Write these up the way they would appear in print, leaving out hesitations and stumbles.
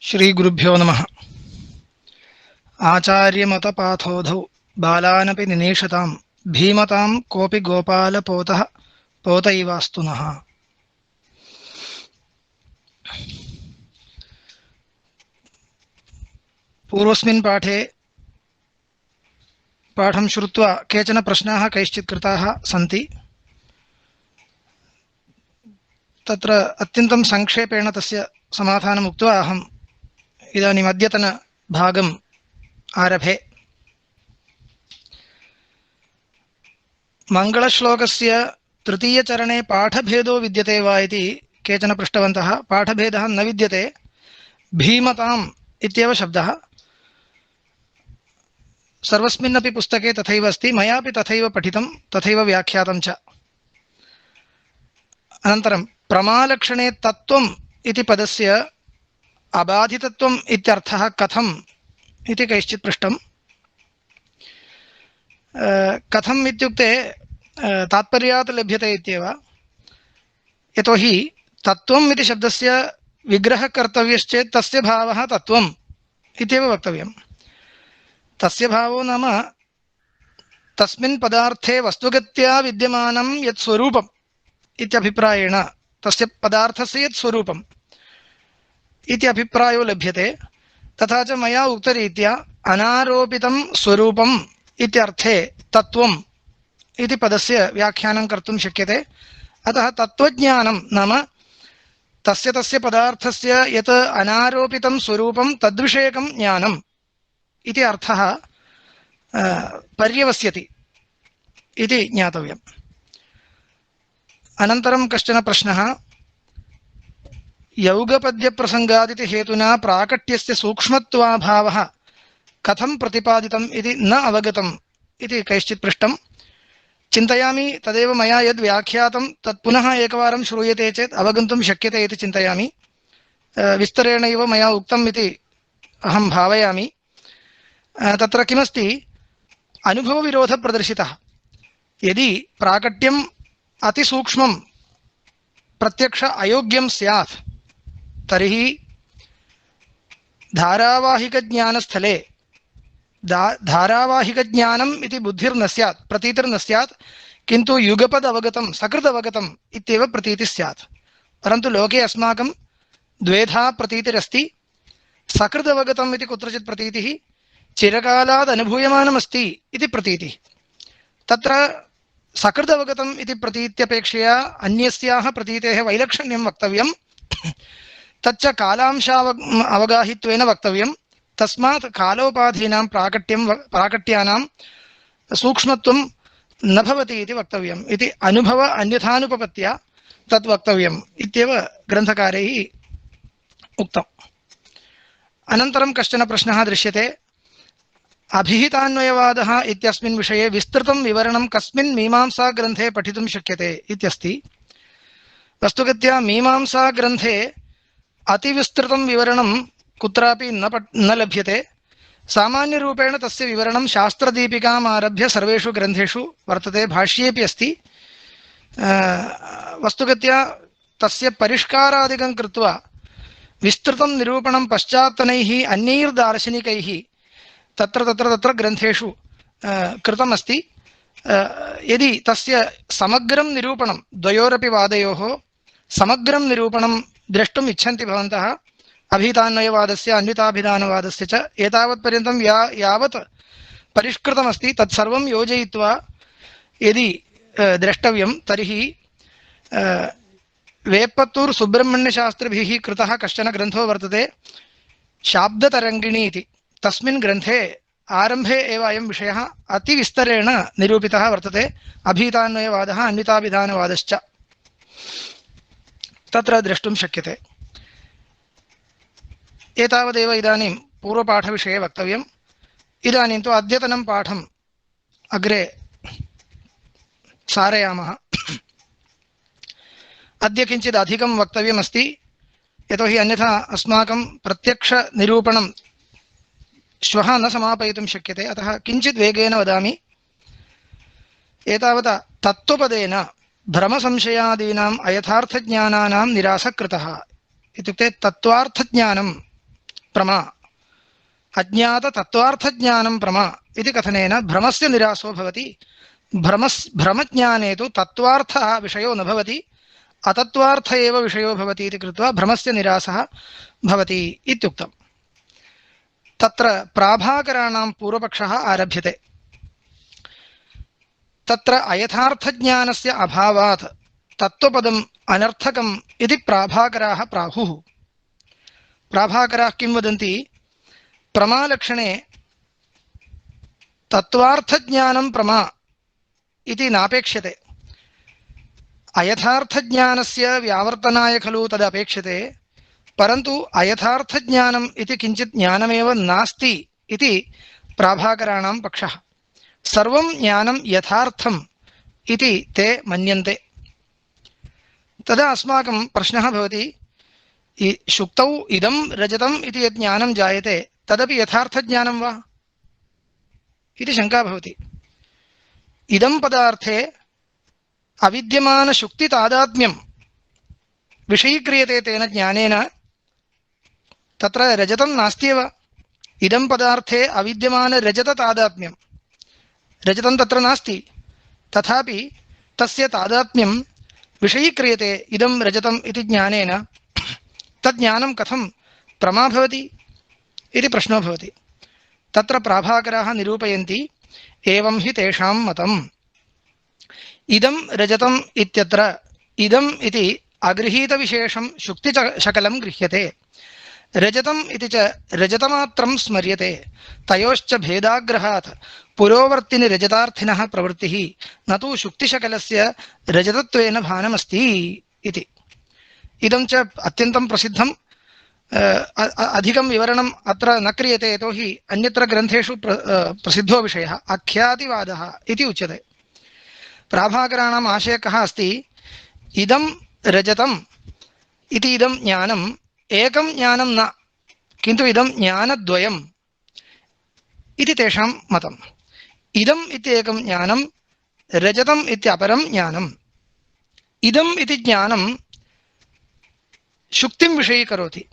श्रीगुरुभ्यो नमः। आचार्यमतपाथोधौ बालानपि निनेशतां भीमतां कोऽपि गोपालपोतः पोत इवास्तु नः। पूर्वस्मिन् पाठे पाठं श्रुत्वा केचन प्रश्नाः कैश्चित् कृताः सन्ति। तत्र अत्यन्तं संक्षेपेण तस्य समाधानम् उक्त्वा अहम् इदानीम् अद्यतनभागम् आरभे। मङ्गलश्लोकस्य तृतीयचरणे पाठभेदो विद्यते वा इति केचन पृष्टवन्तः। पाठभेदः न विद्यते। भीमताम् इत्येव शब्दः सर्वस्मिन्नपि पुस्तके तथैव अस्ति। मयापि तथैव पठितं, तथैव व्याख्यातं च। अनन्तरं प्रमालक्षणे तत्त्वम् इति पदस्य अबाधितत्वम् इत्यर्थः कथम् इति कैश्चित् पृष्टं। कथम् इत्युक्ते तात्पर्यात् लभ्यते इत्येव। यतोहि तत्त्वम् इति शब्दस्य विग्रहः कर्तव्यश्चेत् तस्य भावः तत्त्वम् इत्येव वक्तव्यम्। तस्य भावो नाम तस्मिन् पदार्थे वस्तुगत्या विद्यमानं यत् स्वरूपम् इत्यभिप्रायेण तस्य पदार्थस्य यत् स्वरूपम् इति अभिप्रायो लभ्यते। तथा च मया उक्तरीत्या अनारोपितं स्वरूपम् इत्यर्थे तत्त्वम् इति पदस्य व्याख्यानं कर्तुं शक्यते। अतः तत्त्वज्ञानं नाम तस्य पदार्थस्य यत् अनारोपितं स्वरूपं तद्विषयकं ज्ञानम् इति अर्थः पर्यवस्यति इति ज्ञातव्यम्। अनन्तरं कश्चन प्रश्नः, यौगपद्यप्रसङ्गादिति हेतुना प्राकट्यस्य सूक्ष्मत्वाभावः कथं प्रतिपादितम् इति न अवगतम् इति कैश्चित् पृष्टं। चिन्तयामि तदेव मया यद् व्याख्यातं तत् पुनः एकवारं श्रूयते चेत् अवगन्तुं शक्यते इति चिन्तयामि। विस्तरेणैव मया उक्तम् इति अहं भावयामि। तत्र किमस्ति, अनुभवविरोधः प्रदर्शितः। यदि प्राकट्यम् अतिसूक्ष्मं प्रत्यक्ष अयोग्यं स्यात् तर्हि धारावाहिकज्ञानस्थले धारावाहिकज्ञानम् इति बुद्धिर्न स्यात्, प्रतीतिर्न स्यात्, किन्तु युगपद अवगतं सकृद् अवगतम् इत्येव प्रतीतिः स्यात्। परन्तु लोके अस्माकं द्वेधा प्रतीतिरस्ति। सकृद् अवगतम् इति कुत्रचित् प्रतीतिः, चिरकालात् अनुभूयमानमस्ति इति प्रतीतिः। तत्र सकृद् अवगतम् इति प्रतीत्यपेक्षया अन्यस्याः प्रतीतेः वैलक्षण्यं वक्तव्यं। तच्च कालांशावगाहित्वेन वक्तव्यं। तस्मात् कालोपाधीनां प्राकट्यानां सूक्ष्मत्वं न भवति इति वक्तव्यम् इति अनुभव अन्यथानुपपत्या तत् वक्तव्यम् इत्येव ग्रन्थकारैः उक्तम्। अनन्तरं कश्चन प्रश्नः दृश्यते, अभिहितान्वयवादः इत्यस्मिन् विषये विस्तृतं विवरणं कस्मिन् मीमांसाग्रन्थे पठितुं शक्यते इत्यस्ति। वस्तुगत्या मीमांसाग्रन्थे अतिविस्तृतं विवरणं कुत्रापि न लभ्यते। सामान्यरूपेण तस्य विवरणं शास्त्रदीपिकाम् आरभ्य सर्वेषु ग्रन्थेषु वर्तते, भाष्येपि अस्ति। वस्तुगत्या तस्य परिष्कारादिकं कृत्वा विस्तृतं निरूपणं पश्चात्तनैः अन्यैर्दार्शनिकैः तत्र ग्रन्थेषु कृतमस्ति। यदि तस्य समग्रं निरूपणं द्वयोरपि वादयोः समग्रं निरूपणं द्रष्टुम् इच्छन्ति भवन्तः, अभिहितान्वयवादस्य अन्विताभिधानवादस्य च एतावत्पर्यन्तं यावत् परिष्कृतमस्ति तत्सर्वं योजयित्वा यदि द्रष्टव्यं तर्हि वेप्पत्तूर् सुब्रह्मण्यशास्त्रिभिः कृतः कश्चन ग्रन्थो वर्तते, शाब्दतरङ्गिणी इति। तस्मिन् ग्रन्थे आरम्भे एव अयं विषयः अतिविस्तरेण निरूपितः वर्तते, अभिहितान्वयवादः अन्विताभिधानवादश्च तत्र द्रष्टुं शक्यते। एतावदेव इदानीं पूर्वपाठविषये वक्तव्यम्। इदानीं तु अद्यतनं पाठम् अग्रे सारयामः। अद्य किञ्चित् अधिकं वक्तव्यमस्ति, यतोहि अन्यथा अस्माकं प्रत्यक्षनिरूपणं श्वः न समापयितुं शक्यते। अतः किञ्चित् वेगेन वदामि। एतावता तत्त्वपदेन भ्रमसंशयादीनाम् अयथार्थज्ञानानां निरासः कृतः। इत्युक्ते तत्त्वार्थज्ञानं प्रमा अज्ञाततत्त्वार्थज्ञानं प्रमा इति कथनेन भ्रमस्य निरासो भवति। भ्रमज्ञाने तु तत्त्वार्थः विषयो न भवति, अतत्त्वार्थ एव विषयो भवति इति कृत्वा भ्रमस्य निरासः भवति इत्युक्तम्। तत्र प्राभाकराणां पूर्वपक्षः आरभ्यते। तत्र अयथार्थज्ञानस्य अभावात् तत्त्वपदम् अनर्थकम् इति प्राभाकराः प्राहुः। प्राभाकराः किं वदन्ति? प्रमालक्षणे तत्त्वार्थज्ञानं प्रमा इति नापेक्ष्यते। अयथार्थज्ञानस्य व्यावर्तनाय खलु तदपेक्षते, परन्तु अयथार्थज्ञानम् इति किञ्चित् ज्ञानमेव नास्ति इति प्राभाकराणां पक्षः। सर्वं ज्ञानं यथार्थम् इति ते मन्यन्ते। तदा अस्माकं प्रश्नः भवति, शुक्तौ इदं रजतम् इति यत् ज्ञानं जायते तदपि यथार्थज्ञानं वा इति शङ्का भवति। इदं पदार्थे अविद्यमानशुक्तितादात्म्यं विषयीक्रियते तेन ज्ञानेन, तत्र रजतं नास्त्येव। इदं पदार्थे अविद्यमानरजततादात्म्यं, रजतं तत्र नास्ति, तथापि तस्य तादात्म्यं विषयीक्रियते इदं रजतम् इति ज्ञानेन। तज्ज्ञानं कथं प्रमा भवति इति प्रश्नो भवति। तत्र प्राभाकराः निरूपयन्ति, एवं हि तेषां मतम्। इदं रजतम् इत्यत्र इदम् इति अगृहीतविशेषं शुक्तिशकलं गृह्यते। रजतम् इति च रजतमात्रं स्मर्यते। तयोश्च भेदाग्रहात् पुरोवर्तिनि रजतार्थिनः प्रवृत्तिः न तु शुक्तिशकलस्य रजतत्वेन भानमस्ति इति। इदं च अत्यन्तं प्रसिद्धं, अधिकं विवरणम् अत्र न क्रियते, यतोहि अन्यत्र ग्रन्थेषु प्रसिद्धो विषयः आख्यातिवादः इति उच्यते। प्राभाकराणाम् आशयः कः अस्ति? इदं रजतम् इति इदं ज्ञानम् एकं ज्ञानं न, किन्तु इदं ज्ञानद्वयम् इति तेषां मतम्। इदम् इति एकं ज्ञानं, रजतम् इत्यपरं ज्ञानम्। इदम् इति ज्ञानं शुक्तिं विषयीकरोति।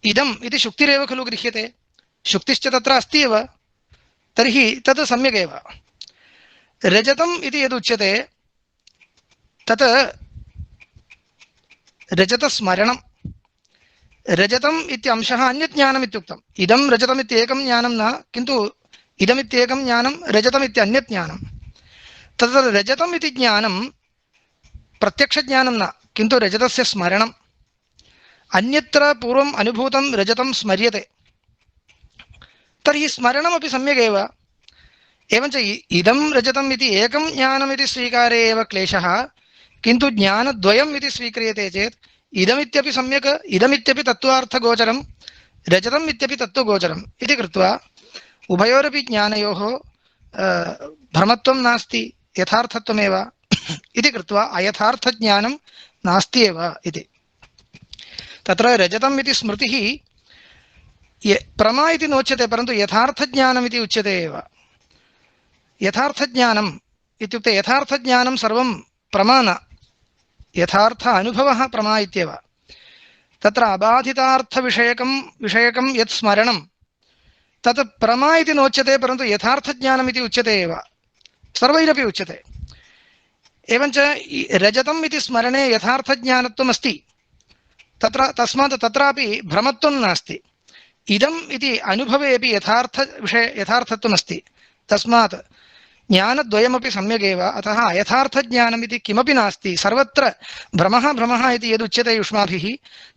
इदम् इति शुक्तिरेव खलु गृह्यते, शुक्तिश्च तत्र अस्ति एव, तर्हि तत् सम्यगेव। रजतम् इति यदुच्यते तत् रजतस्मरणं। रजतम् इति अंशः अन्यत् ज्ञानम् इत्युक्तम्। इदं रजतम् इत्येकं ज्ञानं न, किन्तु इदमित्येकं ज्ञानं, रजतम् इत्यन्यत् ज्ञानं। तत्र रजतम् इति ज्ञानं प्रत्यक्षज्ञानं न, किन्तु रजतस्य स्मरणम्। अन्यत्र पूर्वम् अनुभूतं रजतं स्मर्यते, तर्हि स्मरणमपि सम्यगेव। एवञ्च इदं रजतम् इति एकं ज्ञानमिति स्वीकारे एव क्लेशः, किन्तु ज्ञानद्वयम् इति स्वीक्रियते चेत् इदमित्यपि सम्यक्, इदमित्यपि तत्त्वार्थगोचरं, रजतम् इत्यपि तत्त्वगोचरम् इति कृत्वा उभयोरपि ज्ञानयोः भ्रमत्वं नास्ति, यथार्थत्वमेव इति कृत्वा अयथार्थज्ञानं नास्ति एव इति। तत्र रजतम् इति स्मृतिः प्रमा इति नोच्यते, परन्तु यथार्थज्ञानम् इति उच्यते एव। यथार्थज्ञानम् इत्युक्ते यथार्थज्ञानं सर्वं प्रमा न, यथार्थ अनुभवः प्रमा इत्येव। तत्र अबाधितार्थविषयकं यत् स्मरणं तत् प्रमा इति नोच्यते, परन्तु यथार्थज्ञानम् इति उच्यते एव, सर्वैरपि उच्यते। एवञ्च रजतम् इति स्मरणे यथार्थज्ञानत्वम् अस्ति, तस्मात् तत्रापि भ्रमत्वं नास्ति। इदम् इति अनुभवे अपि यथार्थत्वम् अस्ति, तस्मात् ज्ञानद्वयमपि सम्यगेव। अतः अयथार्थज्ञानम् इति किमपि नास्ति, सर्वत्र भ्रमः भ्रमः इति यदुच्यते युष्माभिः,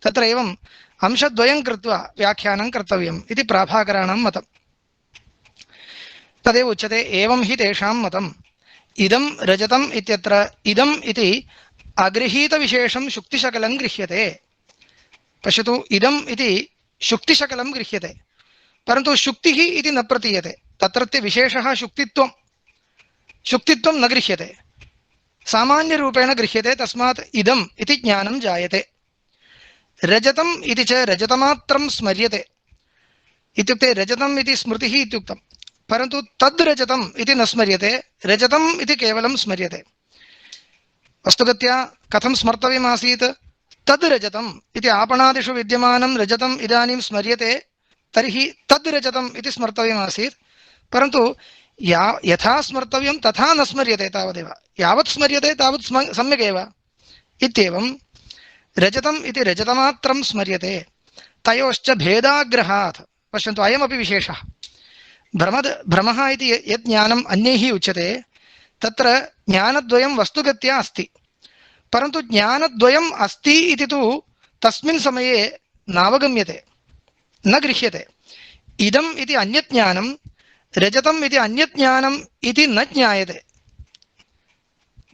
तत्र एवम् अंशद्वयं कृत्वा व्याख्यानं कर्तव्यम् इति प्राभाकराणां मतम्। तदेव उच्यते, एवं हि तेषां मतम्। इदं रजतम् इत्यत्र इदम् इति अगृहीतविशेषं शुक्तिशकलं गृह्यते। पश्यतु, इदम् इति शुक्तिशकलं गृह्यते, परन्तु शुक्तिः इति न प्रतीयते। तत्रत्य विशेषः शुक्तित्वं न गृह्यते, सामान्यरूपेण गृह्यते। तस्मात् इदम् इति ज्ञानं जायते। रजतम् इति च रजतमात्रं स्मर्यते, इत्युक्ते रजतम् इति स्मृतिः इत्युक्तं, परन्तु तद् रजतम् इति न स्मर्यते, रजतम् इति केवलं स्मर्यते। वस्तुगत्या कथं स्मर्तव्यमासीत्? तद् रजतम् इति आपणादिषु विद्यमानं रजतम् इदानीं स्मर्यते, तर्हि तद् रजतम् इति स्मर्तव्यमासीत्, परन्तु यथा स्मर्तव्यं तथा न स्मर्यते तावदेव। यावत् स्मर्यते तावत् सम्यगेव इत्येवं रजतम् इति रजतमात्रं स्मर्यते। तयोश्च भेदाग्रहात् पश्यन्तु, अयमपि विशेषः। भ्रमः इति यत् ज्ञानम् अन्यैः उच्यते तत्र ज्ञानद्वयं वस्तुगत्या अस्ति, परन्तु ज्ञानद्वयम् अस्ति इति तु तस्मिन् समये नावगम्यते, न गृह्यते। इदम् इति अन्यत् ज्ञानं, रजतम् इति अन्यत् ज्ञानम् इति न ज्ञायते।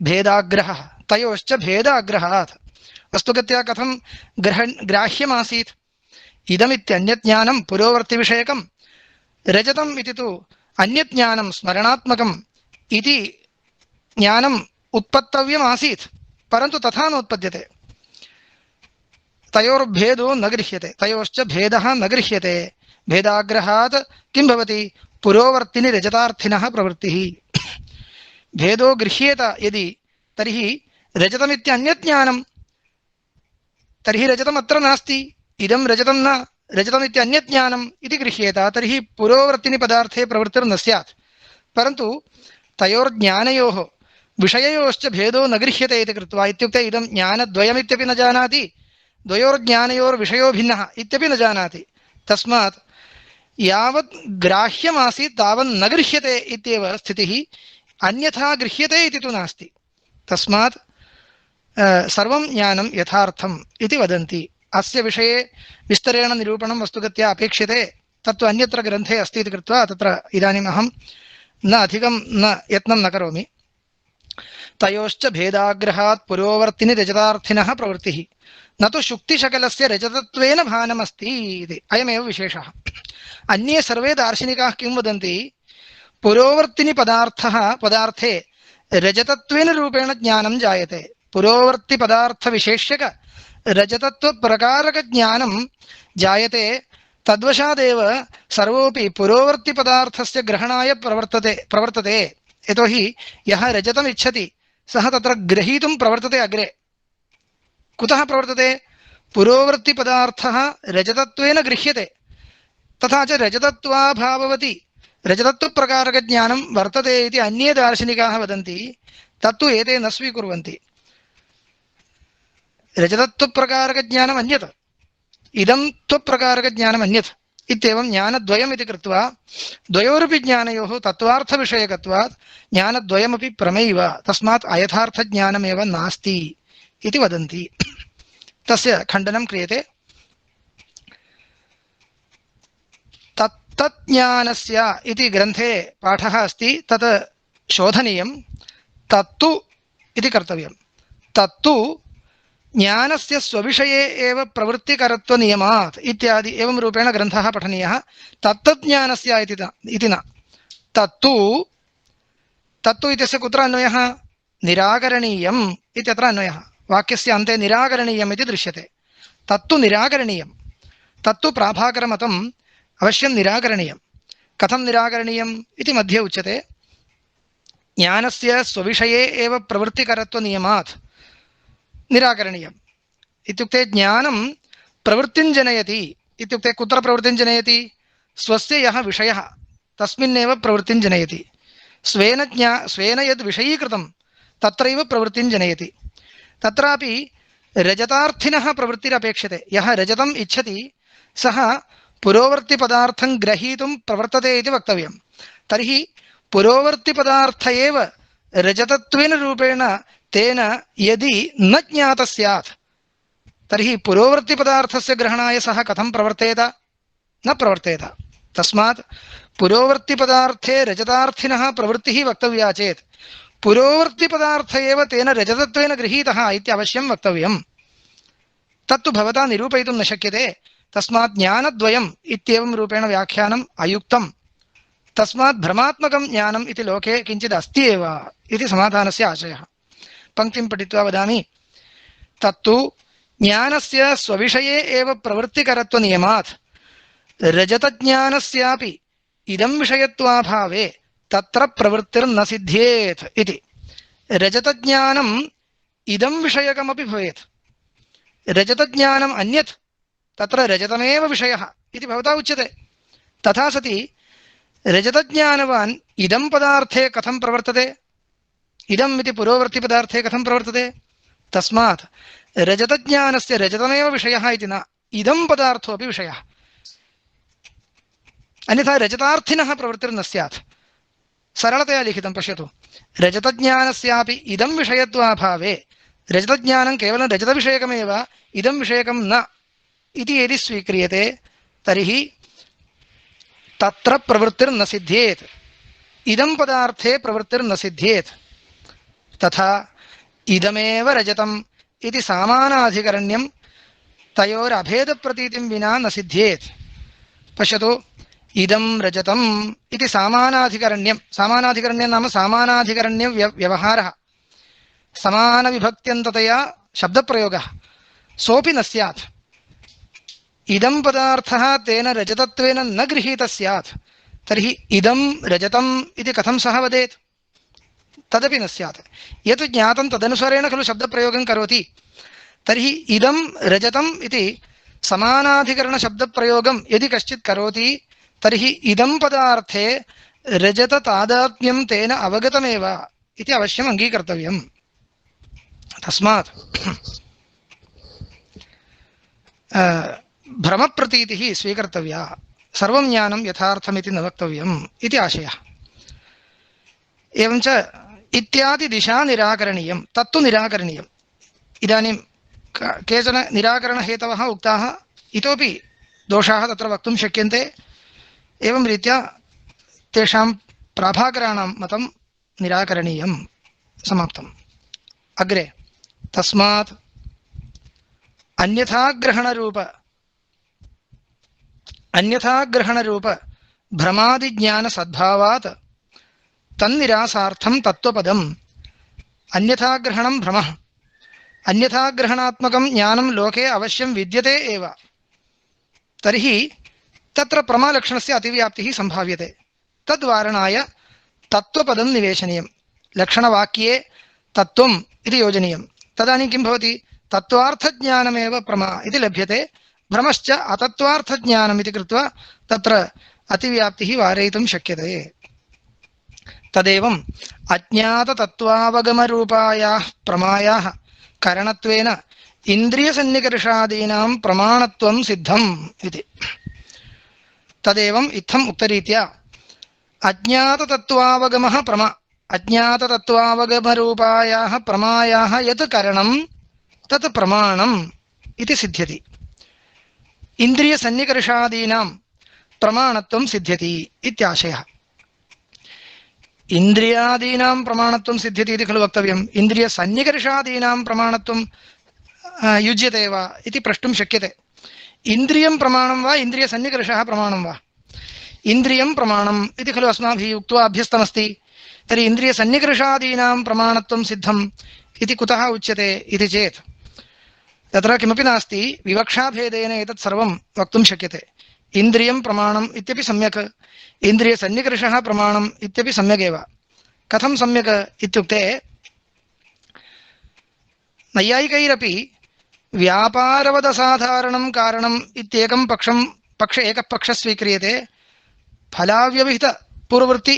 भेदाग्रहः, तयोश्च भेदाग्रहात्। वस्तुगत्या कथं ग्राह्यमासीत्? इदमित्यन्यत् ज्ञानं पुरोवर्तिविषयकं, रजतम् इति तु अन्यत् ज्ञानं स्मरणात्मकम् इति ज्ञानम् उत्पत्तव्यमासीत्, परन्तु तथा नोत्पद्यते। तयोर्भेदो न गृह्यते, तयोश्च भेदः न गृह्यते। भेदाग्रहात् किं भवति? पुरोवर्तिनि रजतार्थिनः प्रवृत्तिः। भेदो गृह्येत यदि, तर्हि रजतमित्यन्यत् ज्ञानं, तर्हि रजतम् अत्र नास्ति, इदं रजतं न, रजतमित्यन्यत् ज्ञानम् इति गृह्येत, तर्हि पुरोवर्तिनि पदार्थे प्रवृत्तिर्न स्यात्। परन्तु तयोर्ज्ञानयोः विषययोश्च भेदो न गृह्यते इति कृत्वा, इत्युक्ते इदं ज्ञानद्वयमित्यपि न जानाति, द्वयोर्ज्ञानयोर्विषयो भिन्नः इत्यपि न जानाति। तस्मात् यावत् ग्राह्यमासीत् तावत् न गृह्यते इत्येव स्थितिः, अन्यथा गृह्यते इति तु नास्ति। तस्मात् सर्वं ज्ञानं यथार्थम् इति वदन्ति। अस्य विषये विस्तरेण निरूपणं वस्तुगत्या अपेक्षते, तत्तु अन्यत्र ग्रन्थे अस्ति इति कृत्वा तत्र इदानीम् अहं न अधिकं यत्नं न करोमि। तयोश्च भेदाग्रहात् पुरोवर्तिनि रजतार्थिनः प्रवृत्तिः, न तु शुक्तिशकलस्य रजतत्वेन भानमस्ति इति। अयमेव विशेषः। अन्ये सर्वे दार्शनिकाः किं वदन्ति? पुरोवर्तिनि पदार्थे रजतत्वेन रूपेण ज्ञानं जायते। पुरोवर्ति पदार्थविशेष्यक रजतत्वप्रकारक ज्ञानं जायते। तद्वशादेव सर्वोपि पुरोवर्ति पदार्थस्य ग्रहणाय प्रवर्तते। यतोहि यः रजतम् इच्छति सः तत्र ग्रहीतुं प्रवर्तते अग्रे। कुतः प्रवर्तते? पुरोवर्ति पदार्थः रजतत्वेन गृह्यते, तथा च रजतत्वाभाववति रजतत्वप्रकारक ज्ञानं वर्तते इति अन्ये दार्शनिकाः वदन्ति। तत्तु एते न स्वीकुर्वन्ति। रजतत्वप्रकारकज्ञानम् अन्यत्, इदं त्वप्रकारकज्ञानम् अन्यत् इत्येवं ज्ञानद्वयम् इति कृत्वा द्वयोरपि ज्ञानयोः तत्त्वार्थविषयकत्वात् ज्ञानद्वयमपि प्रमैव, तस्मात् अयथार्थज्ञानमेव नास्ति इति वदन्ति। तस्य खण्डनं क्रियते। तत्तज्ञानस्य इति ग्रन्थे पाठः अस्ति, तत् शोधनीयं। तत्तु इति कर्तव्यं। तत्तु ज्ञानस्य स्वविषये एव प्रवृत्तिकरत्वनियमात् इत्यादि एवं रूपेण ग्रन्थः पठनीयः। तत्तज्ञानस्य इति न। तत्तु इत्यस्य कुत्र अन्वयः? निराकरणीयम् इत्यत्र अन्वयः। वाक्यस्य अन्ते निराकरणीयम् इति दृश्यते। तत्तु निराकरणीयं, तत्तु प्राभाकरमतम् अवश्यं निराकरणीयं। कथं निराकरणीयम् इति मध्ये उच्यते। ज्ञानस्य स्वविषये एव प्रवृत्तिकरत्वनियमात् निराकरणीयम् इत्युक्ते ज्ञानं प्रवृत्तिं जनयति। इत्युक्ते कुत्र प्रवृत्तिं जनयति? स्वस्य यः विषयः तस्मिन्नेव प्रवृत्तिं जनयति। स्वेन यद् विषयीकृतं तत्रैव प्रवृत्तिं जनयति। तत्रापि रजतार्थिनः प्रवृत्तिरपेक्षते। यः रजतम् इच्छति सः पुरोवर्तिपदार्थं ग्रहीतुं प्रवर्तते इति वक्तव्यं। तर्हि पुरोवर्तिपदार्थ एव रजतत्वेन रूपेण तेन यदि न ज्ञातः स्यात्, तर्हि पुरोवर्तिपदार्थस्य ग्रहणाय सः कथं प्रवर्तेत? न प्रवर्तेत। तस्मात् पुरोवर्तिपदार्थे रजतार्थिनः प्रवृत्तिः वक्तव्या चेत् पुरोवर्तिपदार्थ एव तेन रजतत्वेन गृहीतः इत्यवश्यं वक्तव्यम्। तत्तु भवता निरूपयितुं न शक्यते। तस्मात् ज्ञानद्वयम् इत्येवं रूपेण व्याख्यानम् अयुक्तम्। तस्मात् भ्रमात्मकं ज्ञानम् इति लोके किञ्चित् अस्ति एव इति समाधानस्य आशयः। पंक्तिं पठित्वा वदामि। तत्तु ज्ञानस्य स्वविषये एव प्रवृत्तिकरत्वनियमात् रजतज्ञानस्यापि इदं विषयत्वाभावे तत्र प्रवृत्तिर्न सिद्ध्येत् इति। रजतज्ञानम् इदं विषयकमपि भवेत्। रजतज्ञानम् अन्यत्, तत्र रजतमेव विषयः इति भवता उच्यते। तथा सति रजतज्ञानवान् इदं पदार्थे कथं प्रवर्तते, इदम् इति पुरोवर्तिपदार्थे कथं प्रवर्तते, तस्मात् रजतज्ञानस्य रजतमेव विषयः इति न, इदं पदार्थोऽपि विषयः, अन्यथा रजतार्थिनः प्रवृत्तिर्न स्यात्। सरलतया लिखितं पश्यतु, रजतज्ञानस्यापि इदं विषयत्वाभावे रजतज्ञानं केवलं रजतविषयकमेव इदं विषयकं न इति यदि स्वीक्रियते तर्हि तत्र प्रवृत्तिर्न सिद्ध्येत्, इदं पदार्थे प्रवृत्तिर्न सिद्ध्येत्। तथा इदमेव रजतम् इति सामानाधिकरण्यं तयोरभेदप्रतीतिं विना न सिद्ध्येत्। पश्यतु, इदं रजतम् इति सामानाधिकरण्यं, सामानाधिकरण्यं नाम सामानाधिकरण्य व्यवहारः, समानविभक्त्यन्ततया शब्दप्रयोगः, सोऽपि न स्यात्। इदं पदार्थः तेन रजतत्वेन न गृहीतः स्यात्, तर्हि इदं रजतम् इति कथं सः वदेत्, तदपि न स्यात्। यत् ज्ञातं तदनुसारेण खलु शब्दप्रयोगं करोति, तर्हि इदं रजतम् इति समानाधिकरणशब्दप्रयोगं यदि कश्चित् करोति तर्हि इदं पदार्थे रजततादात्म्यं तेन अवगतमेव इति अवश्यम् अङ्गीकर्तव्यम्। तस्मात् भ्रमप्रतीतिः स्वीकर्तव्या, सर्वं ज्ञानं यथार्थमिति न वक्तव्यम् इति आशयः। एवञ्च इत्यादि दिशा निराकरणीयं, तत्तु निराकरणीयम्। इदानीं केचन निराकरणहेतवः उक्ताः, इतोपि दोषाः तत्र वक्तुं शक्यन्ते। एवं रीत्या तेषां प्राभाकराणां मतं निराकरणीयं। समाप्तम्। अग्रे, तस्मात् अन्यथाग्रहणरूप भ्रमादिज्ञानसद्भावात् तन्निरासार्थं तत्त्वपदम्। अन्यथाग्रहणं भ्रमः, अन्यथाग्रहणात्मकं ज्ञानं लोके अवश्यं विद्यते एव, तर्हि तत्र प्रमालक्षणस्य अतिव्याप्तिः सम्भाव्यते। तद्वारणाय तत्त्वपदं निवेशनीयं, लक्षणवाक्ये तत्त्वम् इति योजनीयं। तदानीं किं भवति, तत्त्वार्थज्ञानमेव प्रमा इति लभ्यते, भ्रमश्च अतत्त्वार्थज्ञानम् इति कृत्वा तत्र अतिव्याप्तिः वारयितुं शक्यते। तदेवम् अज्ञाततत्त्वावगमरूपायाः प्रमायाः करणत्वेन इन्द्रियसन्निकर्षादीनां प्रमाणत्वं सिद्धम् इति। तदेवम् इत्थम् उक्तरीत्या अज्ञाततत्त्वावगमः प्रमा, अज्ञाततत्त्वावगमरूपायाः प्रमायाः यत् करणं तत् प्रमाणम् इति सिद्ध्यति, इन्द्रियसन्निकर्षादीनां प्रमाणत्वं सिद्ध्यति इत्याशयः। इन्द्रियादीनां प्रमाणत्वं सिद्ध्यति इति खलु वक्तव्यम्, इन्द्रियसन्निकर्षादीनां प्रमाणत्वं युज्यते वा इति प्रष्टुं शक्यते। इन्द्रियं प्रमाणं वा इन्द्रियसन्निकर्षः प्रमाणं वा, इन्द्रियं प्रमाणम् इति खलु अस्माभिः उक्त्वा अभ्यस्तमस्ति। तर्हि इन्द्रियसन्निकर्षादीनां प्रमाणत्वं सिद्धम् इति कुतः उच्यते इति चेत् तत्र किमपि नास्ति, विवक्षाभेदेन एतत् सर्वं वक्तुं शक्यते। इन्द्रियं प्रमाणम् इत्यपि सम्यक्, इन्द्रियसन्निकर्षः प्रमाणम् इत्यपि सम्यगेव। कथं सम्यक् इत्युक्ते, नैयायिकैरपि व्यापारवदसाधारणं कारणम् इत्येकं पक्ष एकः पक्षः स्वीक्रियते, फलाव्यवहित पूर्ववृत्ति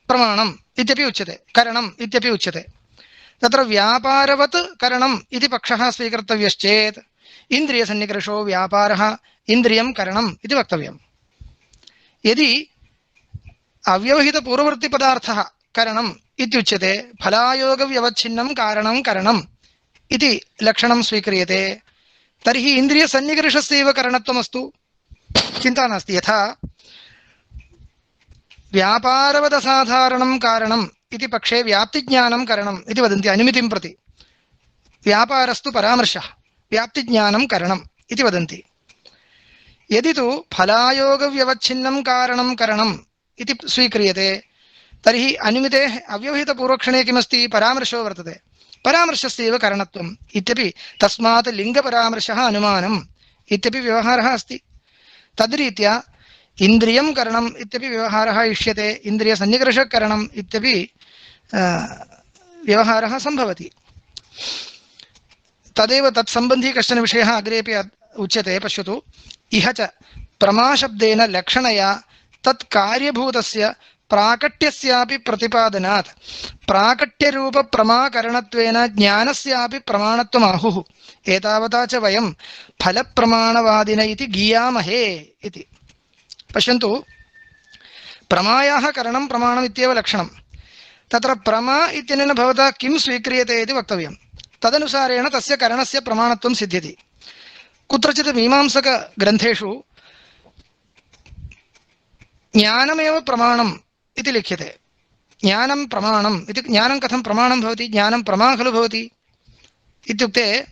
प्रमाणम् इत्यपि उच्यते, करणम् इत्यपि उच्यते। तत्र व्यापारवत् करणम् इति पक्षः स्वीकर्तव्यश्चेत् इन्द्रियसन्निकर्षो व्यापारः, इन्द्रियं करणम् इति वक्तव्यम्। यदि अव्यवहितपूर्ववृत्तिपदार्थः करणम् इत्युच्यते, फलायोगव्यवच्छिन्नं कारणं करणम् इति लक्षणं स्वीक्रियते, तर्हि इन्द्रियसन्निकर्षस्यैव करणत्वमस्तु, चिन्ता नास्ति। यथा व्यापारवदसाधारणं कारणम् इति पक्षे व्याप्तिज्ञानं करणम् इति वदन्ति अनुमितिं प्रति, व्यापारस्तु परामर्शः, व्याप्तिज्ञानं करणम् इति वदन्ति। यदि तु फलायोगव्यवच्छिन्नं कारणं करणम् इति स्वीक्रियते, तर्हि अनुमितेः अव्यवहितपूर्वक्षणे किमस्ति, परामर्शो वर्तते, परामर्शस्यैव करणत्वम् इत्यपि, तस्मात् लिङ्गपरामर्शः अनुमानम् इत्यपि व्यवहारः अस्ति। तद्रीत्या इन्द्रियं करणम् इत्यपि व्यवहारः इष्यते, इन्द्रियसन्निकर्षकरणम् इत्यपि व्यवहारः सम्भवति। तदेव तत्सम्बन्धी कश्चन विषयः अग्रेपि उच्यते। पश्यतु, इह च प्रमाशब्देन लक्षणया तत् कार्यभूतस्य प्राकट्यस्यापि प्रतिपादनात् प्राकट्यरूप प्रमाकरणत्वेन ज्ञानस्यापि प्रमाणत्वम् आहुः। एतावता च वयं फलप्रमाणवादिन इति गीयामहे इति। पश्यन्तु, प्रमायाः करणं प्रमाणम् इत्येव लक्षणं। तत्र प्रमा इत्यनेन भवता किं स्वीक्रियते इति वक्तव्यं। तदनुसारेण तस्य करणस्य प्रमाणत्वं सिद्ध्यति। कुत्रचित् मीमांसकग्रन्थेषु ज्ञानमेव प्रमाणम् इति लिख्यते। ज्ञानं प्रमाणम् इति। ज्ञानं कथं प्रमाणं भवति? ज्ञानं प्रमा खलु भवति इत्युक्ते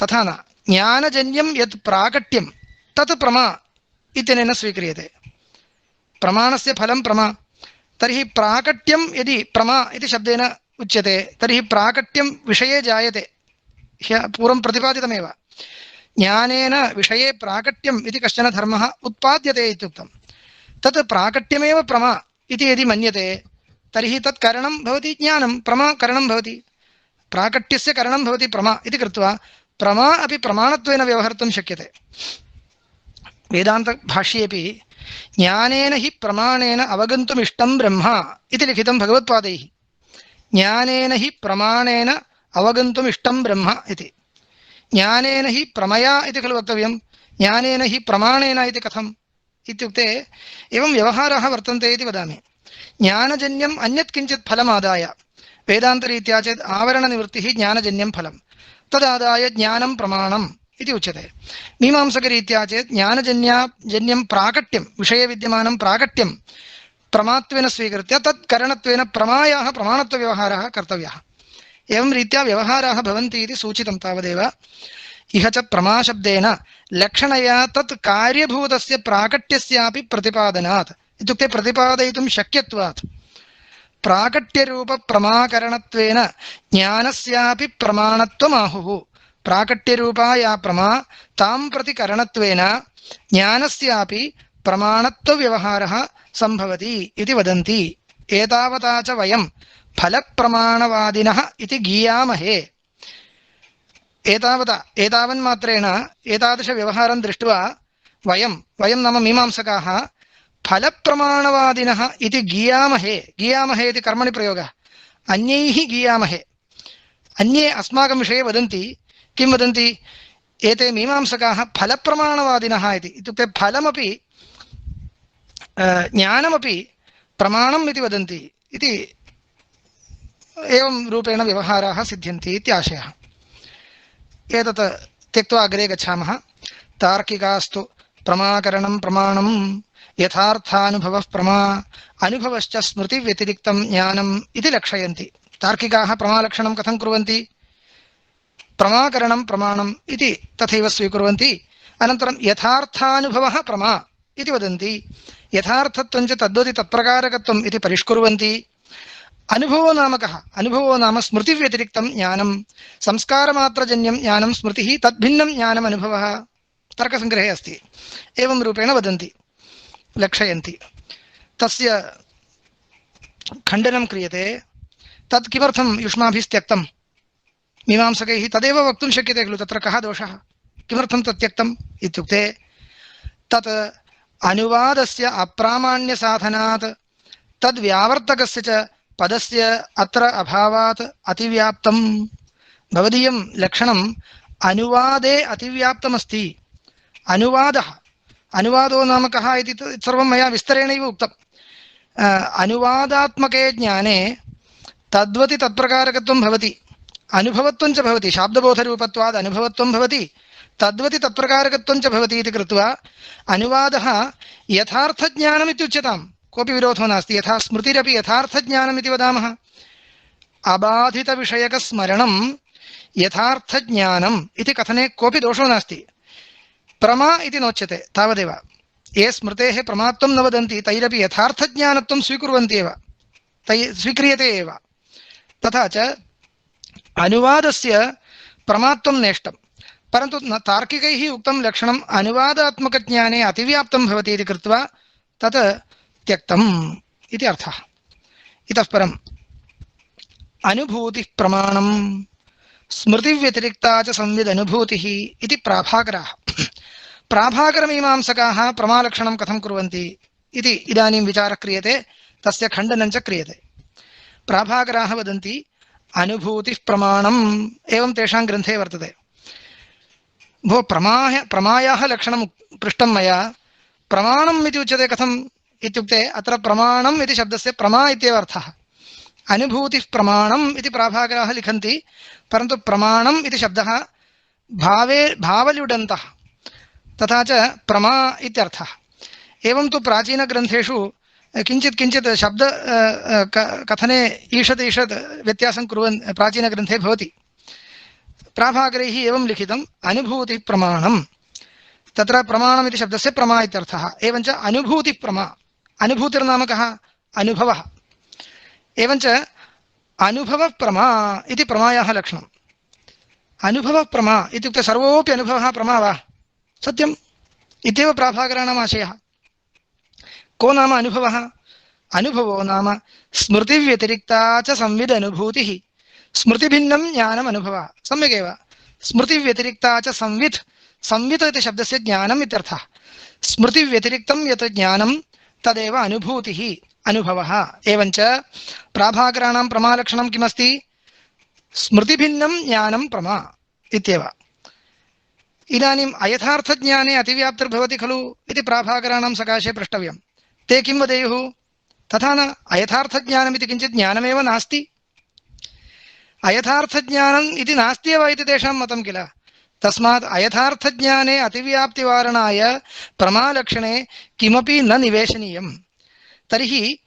तथा न। ज्ञानजन्यं यत् प्राकट्यं तत् प्रमा इत्यनेन स्वीक्रियते। प्रमाणस्य फलं प्रमा। तर्हि प्राकट्यं यदि प्रमा इति शब्देन उच्यते तर्हि प्राकट्यं विषये जायते। पूर्वं प्रतिपादितमेव। ज्ञानेन विषये प्राकट्यम् इति कश्चन धर्मः उत्पाद्यते इत्युक्तं। तत् प्राकट्यमेव प्रमा इति यदि मन्यते तर्हि तत् करणं भवति ज्ञानं, प्रमा करणं भवति। प्राकट्यस्य करणं भवति प्रमा इति कृत्वा प्रमा अपि प्रमाणत्वेन व्यवहर्तुं शक्यते। वेदान्तभाष्येऽपि ज्ञानेन हि प्रमाणेन अवगन्तुमिष्टं ब्रह्म इति लिखितं भगवत्पादैः। ज्ञानेन हि प्रमाणेन अवगन्तुमिष्टं ब्रह्म इति। ज्ञानेन हि प्रमया इति खलु वक्तव्यं। ज्ञानेन हि प्रमाणेन इति कथम् इत्युक्ते एवं व्यवहाराः वर्तन्ते इति वदामि। ज्ञानजन्यम् अन्यत् किञ्चित् फलमादाय, वेदान्तरीत्या चेत् आवरणनिवृत्तिः ज्ञानजन्यं फलं, तदादाय ज्ञानं प्रमाणम् इति उच्यते। मीमांसकरीत्या चेत् ज्ञानजन्यं प्राकट्यं, विषये विद्यमानं प्राकट्यं प्रमात्वेन स्वीकृत्य तत् करणत्वेन प्रमायाः प्रमाणत्वव्यवहारः कर्तव्यः। एवं रीत्या व्यवहाराः भवन्ति इति सूचितं तावदेव। इह च प्रमाशब्देन लक्षणया तत् कार्यभूतस्य प्राकट्यस्यापि प्रतिपादनात् इत्युक्ते प्रतिपादयितुं शक्यत्वात् प्राकट्यरूपप्रमाकरणत्वेन ज्ञानस्यापि प्रमाणत्वमाहुः। प्राकट्यरूपा या प्रमा तां प्रति करणत्वेन ज्ञानस्यापि प्रमाणत्वव्यवहारः सम्भवति इति वदन्ति। एतावता च वयं फलप्रमाणवादिनः इति गीयामहे। एतावन्मात्रेण एतादृशव्यवहारं दृष्ट्वा वयं नाम मीमांसकाः फलप्रमाणवादिनः इति गीयामहे। गीयामहे इति कर्मणि प्रयोगः। अन्यैः गीयामहे। अन्ये अस्माकं विषये वदन्ति। किं वदन्ति? एते मीमांसकाः फलप्रमाणवादिनः इति। इत्युक्ते फलमपि ज्ञानमपि प्रमाणम् इति वदन्ति इति। एवं रूपेण व्यवहाराः सिद्ध्यन्ति इत्याशयः। एतत् त्यक्त्वा अग्रे गच्छामः। तार्किकास्तु प्रमाकरणं प्रमाणं यथार्थानुभवः प्रमा अनुभवश्च स्मृतिव्यतिरिक्तं ज्ञानम् इति लक्षयन्ति। तार्किकाः प्रमालक्षणं कथं कुर्वन्ति? प्रमाकरणं प्रमाणम् इति तथैव स्वीकुर्वन्ति। अनन्तरं यथार्थानुभवः प्रमा इति वदन्ति। यथार्थत्वं च तद्वति तत्प्रकारकत्वम् इति परिष्कुर्वन्ति। अनुभवो नाम कः? अनुभवो नाम स्मृतिव्यतिरिक्तं ज्ञानं, संस्कारमात्रजन्यं ज्ञानं स्मृतिः तद्भिन्नं ज्ञानम् अनुभवः तर्कसङ्ग्रहे अस्ति। एवं रूपेण वदन्ति, लक्षयन्ति। तस्य खण्डनं क्रियते। तत् किमर्थं युष्माभिस्त्यक्तं? मीमांसकैः तदेव वक्तुं शक्यते खलु। तत्र कः दोषः? किमर्थं तत् त्यक्तम् इत्युक्ते तत् अनुवादस्य अप्रामाण्यसाधनात् तद्व्यावर्तकस्य च पदस्य अत्र अभावात् अतिव्याप्तं। भवदीयं लक्षणम् अनुवादे अतिव्याप्तमस्ति। अनुवादो नाम कः इति सर्वं मया विस्तरेणैव उक्तम्। अनुवादात्मके ज्ञाने तद्वति तत्प्रकारकत्वं भवति, अनुभवत्वं च भवति। शाब्दबोधरूपत्वात् अनुभवत्वं भवति, तद्वति तत्प्रकारकत्वं च भवति इति कृत्वा अनुवादः यथार्थज्ञानम् इत्युच्यताम्। कोऽपि विरोधो नास्ति। यथा स्मृतिरपि यथार्थज्ञानम् इति वदामः। अबाधितविषयकस्मरणं यथार्थज्ञानम् इति कथने कोऽपि दोषो नास्ति। प्रमा इति नोच्यते तावदेव। ये स्मृतेः प्रमात्वं न वदन्ति तैरपि यथार्थज्ञानत्वं स्वीकुर्वन्ति एव, स्वीक्रियते एव। तथा च अनुवादस्य प्रमात्वं नेष्टं, परन्तु न तार्किकैः उक्तं लक्षणम् अनुवादात्मकज्ञाने अतिव्याप्तं भवति इति कृत्वा तत् त्यक्तम् इति अर्थः। इतः परम् अनुभूतिः प्रमाणं स्मृतिव्यतिरिक्ता च संविदनुभूतिः इति प्राभाकराः। प्राभाकरमीमांसकाः प्रमालक्षणं कथं कुर्वन्ति इति इदानीं विचारः क्रियते, तस्य खण्डनं च क्रियते। प्राभाकराः वदन्ति अनुभूतिः प्रमाणम् एवं तेषां ग्रन्थे वर्तते। भो प्रमायाः लक्षणं पृष्टं मया, प्रमाणम् इति उच्यते कथम् इत्युक्ते अत्र प्रमाणम् इति शब्दस्य प्रमा इत्येव अर्थः। अनुभूतिः प्रमाणम् इति प्राभाकराः लिखन्ति, परन्तु प्रमाणम् इति शब्दः भावल्युडन्तः, तथा च प्रमा इत्यर्थः। एवं तु प्राचीनग्रन्थेषु किञ्चित् शब्द कथने ईषद् व्यत्यासं कुर्वन् प्राचीनग्रन्थे भवति। प्राभाकरैः एवं लिखितम् अनुभूतिः प्रमाणम्, तत्र प्रमाणम् इति शब्दस्य प्रमा इत्यर्थः। एवञ्च अनुभूतिः प्रमा, अनुभूतिर्नाम कः? अनुभवः। एवञ्च अनुभवः प्रमा इति प्रमायाः लक्षणम्। अनुभवः प्रमा इत्युक्ते सर्वोऽपि अनुभवः प्रमा वा? सत्यम् इत्येव प्राभाकराणाम् आशयः। को नाम अनुभवः? अनुभवो नाम स्मृतिव्यतिरिक्ता च संविद् अनुभूतिः। स्मृतिभिन्नं ज्ञानम् अनुभवः। सम्यगेव, स्मृतिव्यतिरिक्ता च संवित्, संवित् इति शब्दस्य ज्ञानम् इत्यर्थः। स्मृतिव्यतिरिक्तं यत् ज्ञानं तदेव अनुभूतिः, अनुभवः। एवञ्च प्राभाकराणां प्रमालक्षणं किमस्ति? स्मृतिभिन्नं ज्ञानं प्रमा इत्येव। इदानीम् अयथार्थज्ञाने अतिव्याप्तिर्भवति खलु इति प्राभाकराणां सकाशे पृष्टव्यं। ते किं वदेयुः? तथा न, अयथार्थज्ञानमिति किञ्चित् ज्ञानमेव नास्ति। अयथार्थज्ञानम् इति नास्त्येव इति तेषां मतं किल। तस्मात् अयथार्थज्ञाने अतिव्याप्तिवारणाय प्रमालक्षणे किमपि न निवेशनीयम्। तर्हि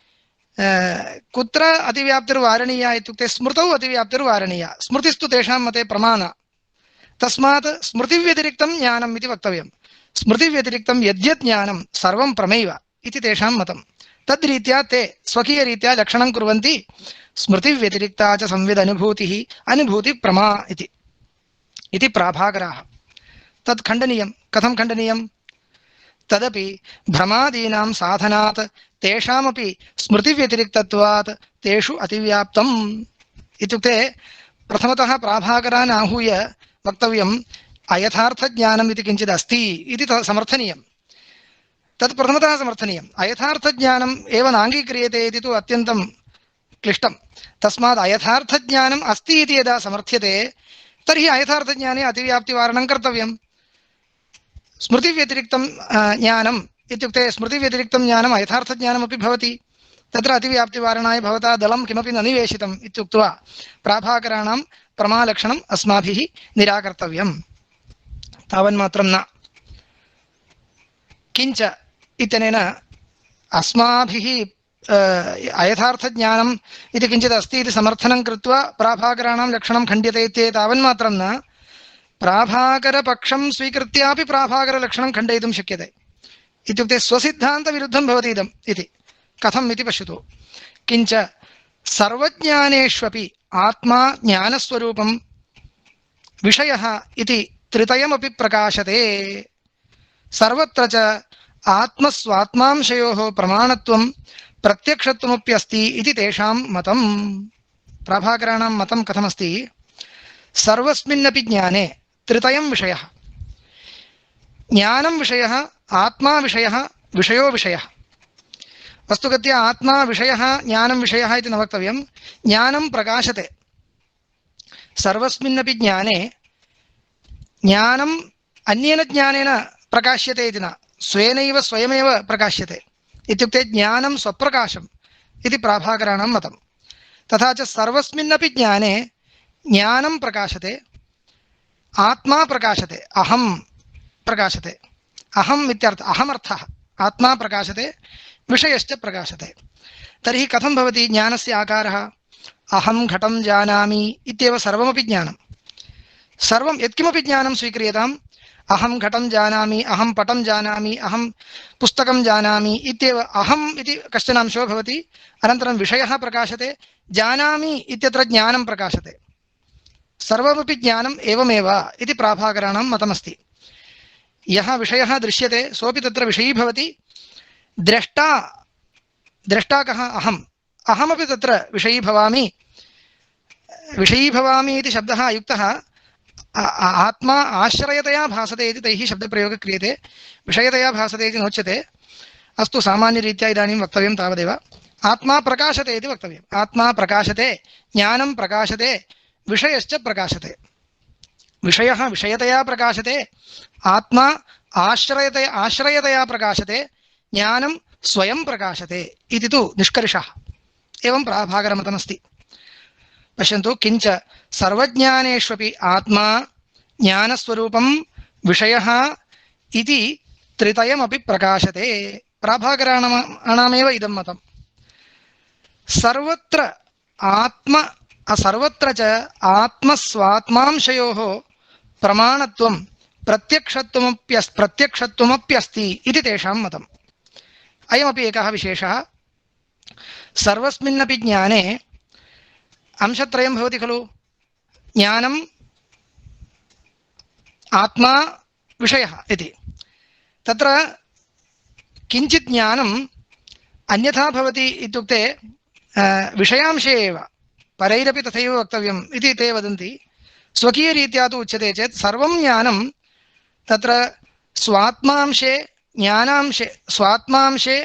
कुत्र अतिव्याप्तिर्वारणीया इत्युक्ते स्मृतौ अतिव्याप्तिर्वारणीया। स्मृतिस्तु तेषां मते प्रमाण, तस्मात् स्मृतिव्यतिरिक्तं ज्ञानम् इति वक्तव्यम्। स्मृतिव्यतिरिक्तं यद्यत् ज्ञानं सर्वं प्रमैव इति तेषां मतं। तद्रीत्या ते स्वकीयरीत्या लक्षणं कुर्वन्ति, स्मृतिव्यतिरिक्ता च संविद् अनुभूतिः, अनुभूतिः प्रमा इति प्राभाकराः। तत् खण्डनीयं। कथं खण्डनीयं? तदपि भ्रमादीनां साधनात् तेषामपि स्मृतिव्यतिरिक्तत्वात् तेषु अतिव्याप्तम् इत्युक्ते प्रथमतः प्राभाकरान् आहूय वक्तव्यम् अयथार्थज्ञानम् इति किञ्चित् अस्ति इति समर्थनीयम्। तत् प्रथमतः समर्थनीयम्। अयथार्थज्ञानम् एव नाङ्गीक्रियते इति तु अत्यन्तं क्लिष्टं। तस्मात् अयथार्थज्ञानम् अस्ति इति यदा समर्थ्यते तर्हि अयथार्थज्ञाने अतिव्याप्तिवारणं कर्तव्यम्। स्मृतिव्यतिरिक्तं ज्ञानम् इत्युक्ते स्मृतिव्यतिरिक्तं ज्ञानम् अयथार्थज्ञानमपि भवति। तत्र अतिव्याप्तिवारणाय भवता दलं किमपि न निवेशितम् इत्युक्त्वा प्राभाकराणां प्रमालक्षणम् अस्माभिः निराकर्तव्यम्। तावन्मात्रं न। किञ्च इत्यनेन अस्माभिः अयथार्थज्ञानम् इति किञ्चित् अस्ति इति समर्थनं कृत्वा प्राभाकराणां लक्षणं खण्ड्यते इत्येतत् तावन्मात्रं न, प्राभाकरपक्षं स्वीकृत्यापि प्राभाकरलक्षणं खण्डयितुं शक्यते। इत्युक्ते स्वसिद्धान्तविरुद्धं भवति इदम् इति। कथम् इति पश्यतु। किञ्च सर्वज्ञानेष्वपि आत्मा ज्ञानस्वरूपं विषयः इति त्रितयमपि प्रकाशते। सर्वत्र च आत्मस्वात्मांशयोः प्रमाणत्वं प्रत्यक्षत्वमप्यस्ति इति तेषां मतं। प्राभाकराणां मतं कथमस्ति? सर्वस्मिन्नपि ज्ञाने त्रितयं विषयः। ज्ञानं विषयः, आत्मा विषयः, विषयो विषयः। वस्तुगत्या आत्मा विषयः, ज्ञानं विषयः इति न वक्तव्यं। ज्ञानं प्रकाशते। सर्वस्मिन्नपि ज्ञाने ज्ञानम् अन्येन ज्ञानेन प्रकाश्यते इति न, स्वेनैव स्वयमेव प्रकाश्यते। इत्युक्ते ज्ञानं स्वप्रकाशम् इति प्राभाकराणां मतं। तथा च सर्वस्मिन्नपि ज्ञाने ज्ञानं प्रकाशते, आत्मा प्रकाशते, अहं प्रकाशते। अहम् इत्यर्थ अहमर्थः, आत्मा प्रकाशते, विषयश्च प्रकाशते। तर्हि कथं भवति ज्ञानस्य आकारः? अहं घटं जानामि इत्येव सर्वमपि ज्ञानं। सर्वं यत्किमपि ज्ञानं स्वीक्रियताम्, अहं घटं जानामि, अहं पटं जानामि, अहं पुस्तकं जानामि इत्येव अहम् इति कश्चन अंशो भवति। अनन्तरं विषयः प्रकाशते, जानामि इत्यत्र ज्ञानं प्रकाशते। सर्वमपि ज्ञानम् एवमेव इति प्राभाकराणां मतमस्ति। यः विषयः दृश्यते सोऽपि तत्र विषयी भवति। द्रष्टा कः? अहम्। अहमपि तत्र विषयी भवामि। विषयी भवामि इति शब्दः युक्तः आत्मा आश्रयतया भासते इति तैः शब्दप्रयोगः क्रियते, विषयतया भासते इति नोच्यते। अस्तु, सामान्यरीत्या इदानीं वक्तव्यं तावदेव। आत्मा प्रकाशते इति वक्तव्यम्। आत्मा प्रकाशते, ज्ञानं प्रकाशते, विषयश्च प्रकाशते। विषयः विषयतया प्रकाशते, आत्मा आश्रयतया प्रकाशते, ज्ञानं स्वयं प्रकाशते इति तु निष्कर्षः। एवं प्राभाकरमतमस्ति। पश्यन्तु, किञ्च सर्वज्ञानेष्वपि आत्मा ज्ञानस्वरूपं विषयः इति त्रितयमपि प्रकाशते। प्राभाकराणामेव इदं मतं। सर्वत्र च आत्मस्वात्मांशयोः प्रमाणत्वं प्रत्यक्षत्वमप्यस्ति इति तेषां मतम्। अयमपि एकः विशेषः। सर्वस्मिन्नपि ज्ञाने अंशत्रयं भवति खलु। ज्ञानम्, आत्मा, विषयः इति। तत्र किञ्चित् ज्ञानम् अन्यथा भवति इत्युक्ते विषयांशे एव, परैरपि तथैव वक्तव्यम् इति ते वदन्ति। स्वकीयरीत्या तु उच्यते चेत् सर्वं ज्ञानं तत्र स्वात्मांशे, ज्ञानांशे, स्वात्मांशे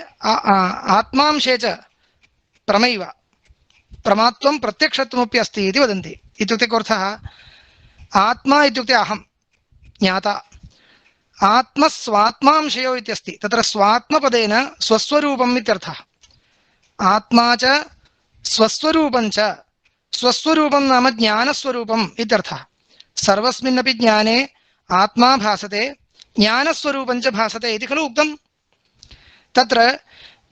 आत्मांशे च प्रमैव प्रमात्वं प्रत्यक्षत्वमपि अस्ति इति वदन्ति। इत्युक्ते कोऽर्थः? आत्मा इत्युक्ते अहं ज्ञाता, आत्मस्वात्मांशयो इत्यस्ति। तत्र स्वात्मपदेन स्वस्वरूपम् इत्यर्थः। आत्मा च स्वस्वरूपं च, स्वस्वरूपं नाम ज्ञानस्वरूपम् इत्यर्थः। सर्वस्मिन्नपि ज्ञाने आत्मा भासते, ज्ञानस्वरूपं च भासते इति खलु उक्तम्। तत्र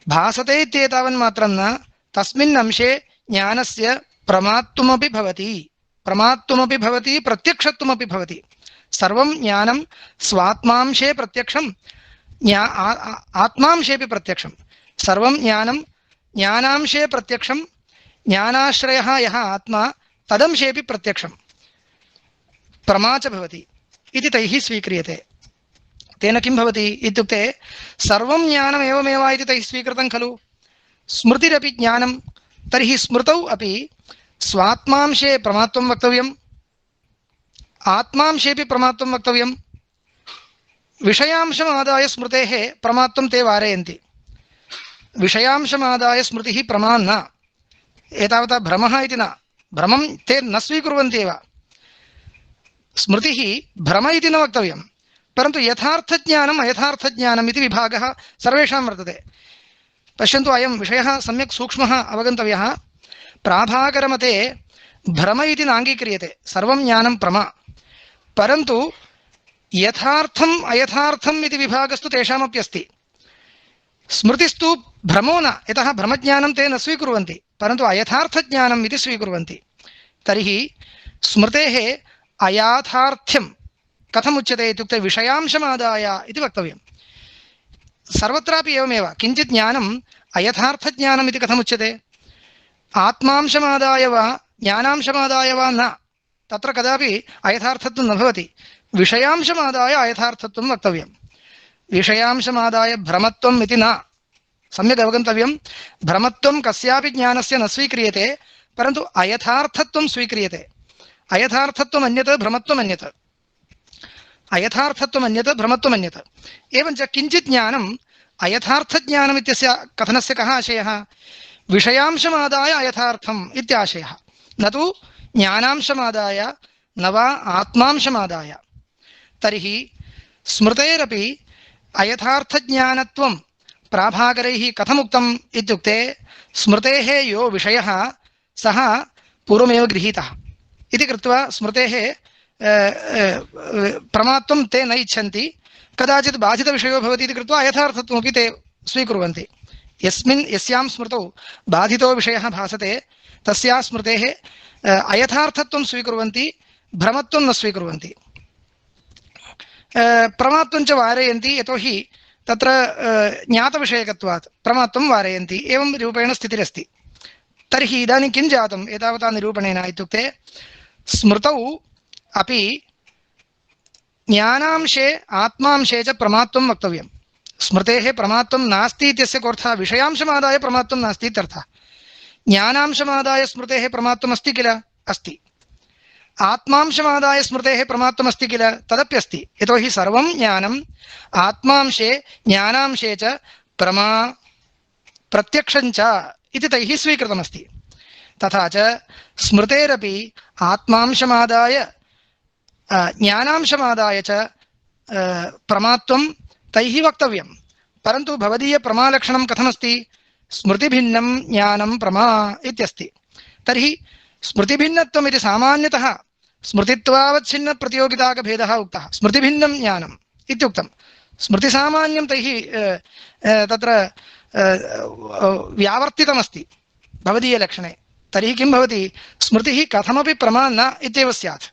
भासते इत्येतावन्मात्रं न, तस्मिन् अंशे ज्ञानस्य प्रमात्वमपि भवति, प्रत्यक्षत्वमपि भवति। सर्वं ज्ञानं स्वात्मांशे प्रत्यक्षं, आत्मांशेपि प्रत्यक्षं। सर्वं ज्ञानं ज्ञानांशे प्रत्यक्षं, ज्ञानाश्रयः यः आत्मा तदंशेपि प्रत्यक्षं, प्रमा च भवति इति तैः स्वीक्रियते। तेन किं भवति इत्युक्ते सर्वं ज्ञानम् एवमेव इति तैः स्वीकृतं खलु। स्मृतिरपि ज्ञानं, तर्हि स्मृतौ अपि स्वात्मांशे प्रमात्वं वक्तव्यम्, आत्मांशेपि प्रमात्वं वक्तव्यम्। विषयांशमादाय स्मृतेः प्रमात्वं ते वारयन्ति। विषयांशमादाय स्मृतिः प्रमा न। एतावता भ्रमः इति न, भ्रमं ते न स्वीकुर्वन्ति एव। स्मृतिः भ्रम इति न वक्तव्यं, परन्तु यथार्थज्ञानम् अयथार्थज्ञानम् इति विभागः सर्वेषां वर्तते। पश्यन्तु, अयं विषयः सम्यक् सूक्ष्मः अवगन्तव्यः। प्राभाकरमते भ्रम इति नाङ्गीक्रियते, सर्वं ज्ञानं प्रमा, परन्तु यथार्थम् अयथार्थम् इति विभागस्तु तेषामपि अस्ति। स्मृतिस्तु भ्रमो न, यतः भ्रमज्ञानं ते न स्वीकुर्वन्ति, परन्तु अयथार्थज्ञानम् इति स्वीकुर्वन्ति। तर्हि स्मृतेः अयाथार्थ्यं कथमुच्यते इत्युक्ते विषयांशमादाय इति वक्तव्यम्। सर्वत्रापि एवमेव। किञ्चित् ज्ञानम् अयथार्थज्ञानम् इति कथमुच्यते? आत्मांशमादाय वा ज्ञानांशमादाय वा न, तत्र कदापि अयथार्थत्वं न भवति। विषयांशमादाय अयथार्थत्वं वक्तव्यम्। विषयांशमादाय भ्रमत्वम् इति न, सम्यक् अवगन्तव्यम्। भ्रमत्वं कस्यापि ज्ञानस्य न स्वीक्रियते, परन्तु अयथार्थत्वं स्वीक्रियते। अयथार्थत्वम् अन्यत्, भ्रमत्वम् अन्यत्। अयथार्थत्वम् अन्यत्, भ्रमत्वम् अन्यत्। एवञ्च किञ्चित् ज्ञानम् अयथार्थज्ञानम् इत्यस्य कथनस्य कः आशयः? विषयांशमादाय अयथार्थम् इत्याशयः, न तु ज्ञानांशमादाय न वा आत्मांशमादाय। तर्हि स्मृतेरपि अयथार्थज्ञानत्वं प्राभाकरैः कथमुक्तम् इत्युक्ते स्मृतेः यो विषयः सः पूर्वमेव गृहीतः इति कृत्वा स्मृतेः प्रमात्वं ते न इच्छन्ति। कदाचित् बाधितविषयो भवति इति कृत्वा अयथार्थत्वमपि ते स्वीकुर्वन्ति। यस्यां स्मृतौ बाधितो विषयः भासते तस्याः स्मृतेः अयथार्थत्वं स्वीकुर्वन्ति, भ्रमत्वं न स्वीकुर्वन्ति। प्रमात्वं च वारयन्ति, यतोहि तत्र ज्ञातविषयकत्वात् प्रमात्वं वारयन्ति। एवं रूपेण स्थितिरस्ति। तर्हि इदानीं किं जातम् एतावता निरूपणेन इत्युक्ते स्मृतौ अपि ज्ञानांशे आत्मांशे च प्रमात्वं वक्तव्यम्। स्मृतेः प्रमात्वं नास्ति इत्यस्य कोऽर्थः? विषयांशमादाय प्रमात्वं नास्ति इत्यर्थः। ज्ञानांशमादाय स्मृतेः प्रमात्वम् अस्ति किल? अस्ति। आत्मांशमादाय स्मृतेः प्रमात्वमस्ति किल, तदप्यस्ति। यतोहि सर्वं ज्ञानम् आत्मांशे ज्ञानांशे च प्रमा प्रत्यक्षञ्च इति तैः स्वीकृतमस्ति। तथा च स्मृतेरपि आत्मांशमादाय ज्ञानांशमादाय च प्रमात्वं तैः वक्तव्यं। परन्तु भवदीय प्रमालक्षणं कथमस्ति? स्मृतिभिन्नं ज्ञानं प्रमा इत्यस्ति। तर्हि स्मृतिभिन्नत्वम् इति सामान्यतः स्मृतित्वावच्छिन्न प्रतियोगिताकभेदः उक्तः, स्मृतिभिन्नं ज्ञानम् इत्युक्तं। स्मृतिसामान्यं तैः तत्र व्यावर्तितमस्ति भवदीयलक्षणे। तर्हि किं भवति? स्मृतिः कथमपि प्रमा न इत्येव स्यात्।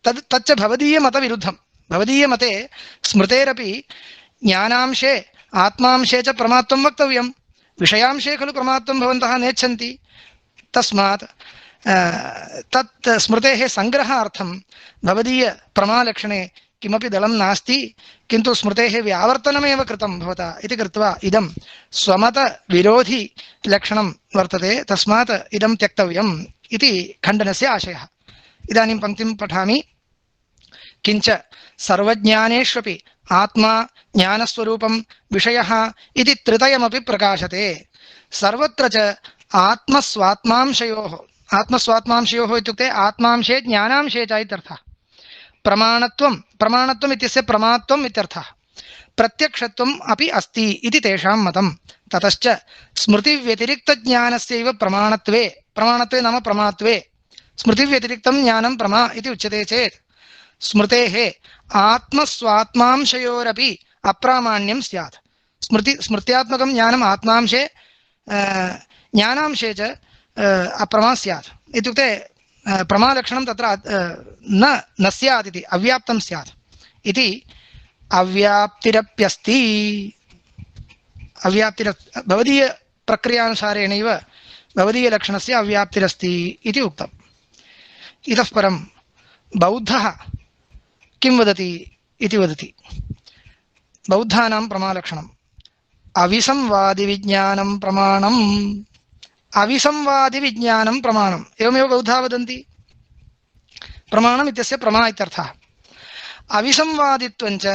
तच्च भवदीयमतविरुद्धं। भवदीयमते स्मृतेरपि ज्ञानांशे आत्मांशे च प्रमात्वं वक्तव्यं। विषयांशे खलु प्रमात्वं भवन्तः नेच्छन्ति। तस्मात् तत् स्मृतेः सङ्ग्रहार्थं भवदीय प्रमालक्षणे किमपि दलं नास्ति, किन्तु स्मृतेः व्यावर्तनमेव कृतं भवता इति कृत्वा इदं स्वमतविरोधी लक्षणं वर्तते। तस्मात् इदं त्यक्तव्यम् इति खण्डनस्य आशयः। इदानीं पङ्क्तिं पठामि। किञ्च सर्वज्ञानेष्वपि आत्मा ज्ञानस्वरूपं विषयः इति त्रितयमपि प्रकाशते। सर्वत्र च आत्मस्वात्मांशयोः, आत्मस्वात्मांशयोः इत्युक्ते आत्मांशे ज्ञानांशे च इत्यर्थः। प्रमाणत्वम् इत्यस्य प्रमात्वम् इत्यर्थः। प्रत्यक्षत्वम् अपि अस्ति इति तेषां मतं। ततश्च स्मृतिव्यतिरिक्तज्ञानस्यैव प्रमाणत्वे नाम प्रमात्वे स्मृतिव्यतिरिक्तं ज्ञानं प्रमा इति उच्यते चेत् स्मृतेः आत्मस्वात्मांशयोरपि अप्रामाण्यं स्यात्। स्मृत्यात्मकं ज्ञानम् आत्मांशे ज्ञानांशे च अप्रमा स्यात्। इत्युक्ते प्रमालक्षणं तत्र न स्यात् इति, अव्याप्तं स्यात् इति। अव्याप्तिरप्यस्ति, भवदीय प्रक्रियानुसारेणैव भवदीयलक्षणस्य अव्याप्तिरस्ति इति उक्तम्। इतः परं बौद्धः किं वदति इति वदति। बौद्धानां प्रमालक्षणम् अविसंवादिविज्ञानं प्रमाणम्। अविसंवादिविज्ञानं प्रमाणम् एवमेव बौद्धाः वदन्ति। प्रमाणम् इत्यस्य प्रमा इत्यर्थः। अविसंवादित्वञ्च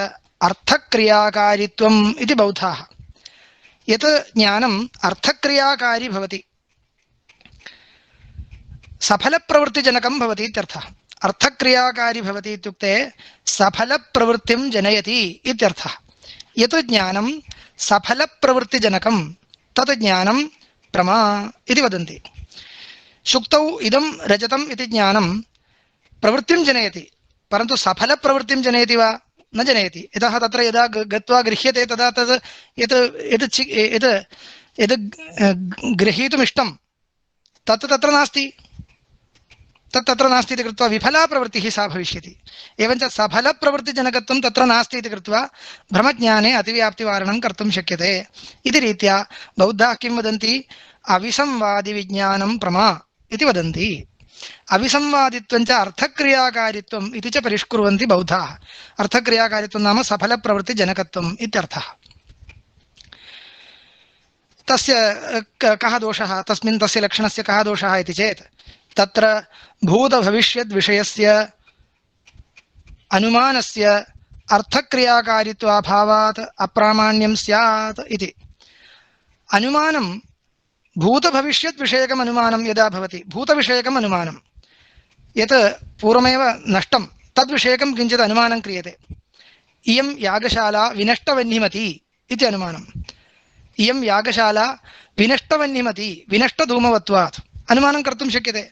अर्थक्रियाकारित्वम् इति बौद्धाः। यत् ज्ञानम् अर्थक्रियाकारी भवति, सफलप्रवृत्तिजनकं भवति इत्यर्थः। अर्थक्रियाकारी भवति इत्युक्ते सफलप्रवृत्तिं जनयति इत्यर्थः। यत् ज्ञानं सफलप्रवृत्तिजनकं तत् ज्ञानं प्रमा इति वदन्ति। शुक्तौ इदं रजतम् इति ज्ञानं प्रवृत्तिं जनयति, परन्तु सफलप्रवृत्तिं जनयति वा? न जनयति। यतः तत्र यदा गत्वा गृह्यते तदा तद् यत् गृहीतुमिष्टं तत् तत्र नास्ति, तत्र नास्ति इति कृत्वा विफला प्रवृत्तिः सा भविष्यति। एवञ्च सफलप्रवृत्तिजनकत्वं तत्र नास्ति इति कृत्वा भ्रमज्ञाने अतिव्याप्तिवारणं कर्तुं शक्यते इति रीत्या बौद्धाः किं वदन्ति? अविसंवादिविज्ञानं प्रमा इति वदन्ति। अविसंवादित्वञ्च अर्थक्रियाकारित्वम् इति च परिष्कुर्वन्ति बौद्धाः। अर्थक्रियाकारित्वं नाम सफलप्रवृत्तिजनकत्वम् इत्यर्थः। तस्य कः दोषः, तस्य लक्षणस्य कः दोषः इति चेत् तत्र भूतभविष्यद्विषयस्य अनुमानस्य अर्थक्रियाकारित्वाभावात् अप्रामाण्यं स्यात् इति। अनुमानं भूतभविष्यद्विषयकम् अनुमानं यदा भवति, भूतविषयकम् अनुमानं यत् पूर्वमेव नष्टं तद्विषयकं किञ्चित् अनुमानं क्रियते। इयं यागशाला विनष्टवह्निमती इति अनुमानम्। इयं यागशाला विनष्टवह्निमती, विनष्टधूमवत्वात् अनुमानं कर्तुं शक्यते।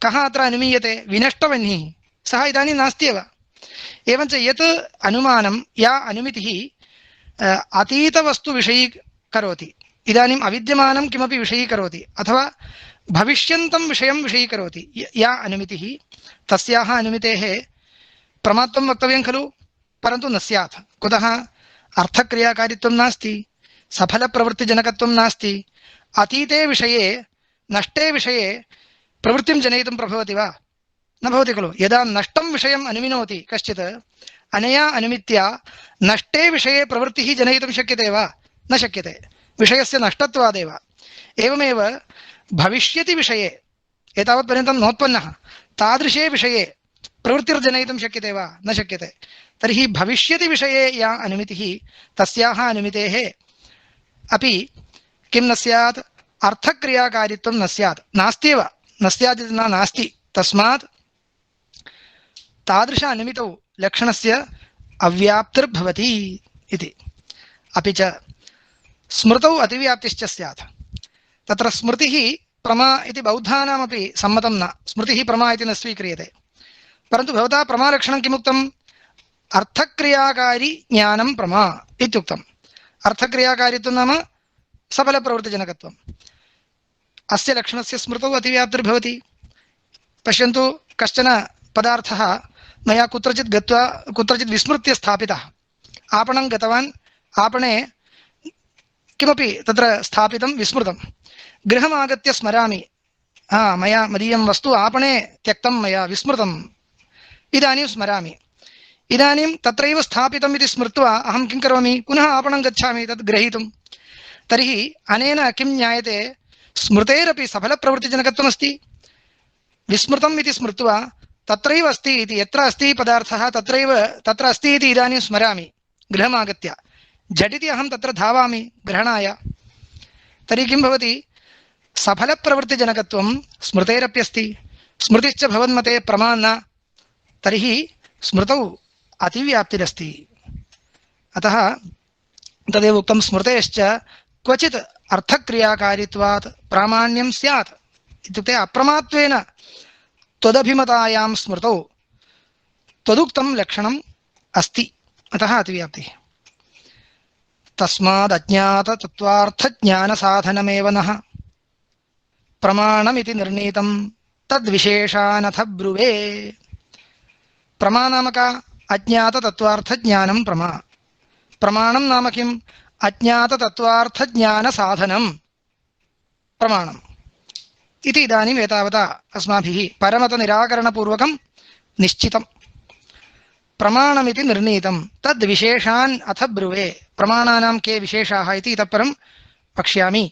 कः अत्र अनुमीयते? विनष्टवह्निः। सः इदानीं नास्ति एव। एवञ्च यत् अनुमानं, या अनुमितिः अतीतवस्तुविषयी करोति, इदानीम् अविद्यमानं किमपि विषयीकरोति अथवा भविष्यन्तं विषयं विषयीकरोति, या अनुमितिः, तस्याः अनुमितेः प्रमात्वं वक्तव्यं खलु, परन्तु न स्यात्। कुतः? अर्थक्रियाकारित्वं नास्ति, सफलप्रवृत्तिजनकत्वं नास्ति। अतीते विषये, नष्टे विषये प्रवृत्तिं जनयितुं प्रभवति वा? न भवति खलु। यदा नष्टं विषयम् अनुमिनोति कश्चित्, अनया अनुमित्या नष्टे विषये प्रवृत्तिः जनयितुं शक्यते वा? न शक्यते, विषयस्य नष्टत्वादेव। एवमेव भविष्यति विषये, एतावत्पर्यन्तं नोत्पन्नः तादृशे विषये प्रवृत्तिर्जनयितुं शक्यते वा न शक्यते तर्हि भविष्यति विषये या अनुमितिः तस्याः अनुमितेः अपि किं न स्यात् अर्थक्रियाकारित्वं न स्यात् नास्त्येव न स्यात् इति न नास्ति तस्मात् तादृश अनुमितौ लक्षणस्य अव्याप्तिर्भवति इति अपि च स्मृतौ अतिव्याप्तिश्च स्यात् तत्र स्मृतिः प्रमा इति बौद्धानामपि सम्मतं न स्मृतिः प्रमा इति न स्वीक्रियते परन्तु भवता प्रमालक्षणं किमुक्तम् अर्थक्रियाकारी ज्ञानं प्रमा इत्युक्तम् अर्थक्रियाकारित्वं नाम सफलप्रवृत्तिजनकत्वम् अस्य लक्षणस्य स्मृतौ अतिव्याप्तिर्भवति पश्यन्तु कश्चन पदार्थः मया कुत्रचित् गत्वा कुत्रचित् विस्मृत्य स्थापितः आपणं गतवान् आपणे किमपि तत्र स्थापितं विस्मृतं गृहमागत्य स्मरामि मया मदीयं वस्तु आपणे त्यक्तं मया विस्मृतम् इदानीं स्मरामि इदानीं तत्रैव स्थापितम् इति स्मृत्वा अहं किं करोमि पुनः आपणं गच्छामि तद् ग्रहीतुं तर्हि अनेन किं ज्ञायते स्मृतेरपि सफलप्रवृत्तिजनकत्वमस्ति विस्मृतम् इति स्मृत्वा तत्रैव अस्ति इति यत्र अस्ति पदार्थः तत्र अस्ति इति इदानीं स्मरामि गृहमागत्य झटिति अहं तत्र धावामि ग्रहणाय तर्हि किं भवति सफलप्रवृत्तिजनकत्वं स्मृतेरप्यस्ति स्मृतिश्च भवन्मते प्रमा न तर्हि स्मृतौ अतिव्याप्तिरस्ति अतः तदेव उक्तं स्मृतेश्च क्वचित् अर्थक्रियाकारित्वात् प्रामाण्यं स्यात् इत्युक्ते अप्रमात्वेन त्वदभिमतायां स्मृतौ त्वदुक्तं लक्षणम् अस्ति अतः अतिव्याप्तिः तस्माद् अज्ञाततत्त्वार्थज्ञानसाधनमेव नः प्रमाणमिति निर्णीतं तद्विशेषानथ ब्रुवे प्रमा नाम का अज्ञाततत्त्वार्थज्ञानं प्रमा प्रमाणं नाम किम् अज्ञाततत्त्वार्थज्ञानसाधनं प्रमाणम् इति इदानीम् एतावता अस्माभिः परमतनिराकरणपूर्वकं निश्चितं प्रमाणमिति निर्णीतं तद्विशेषान् अथ ब्रुवे प्रमाणानां के विशेषाः इति इतः परं वक्ष्यामि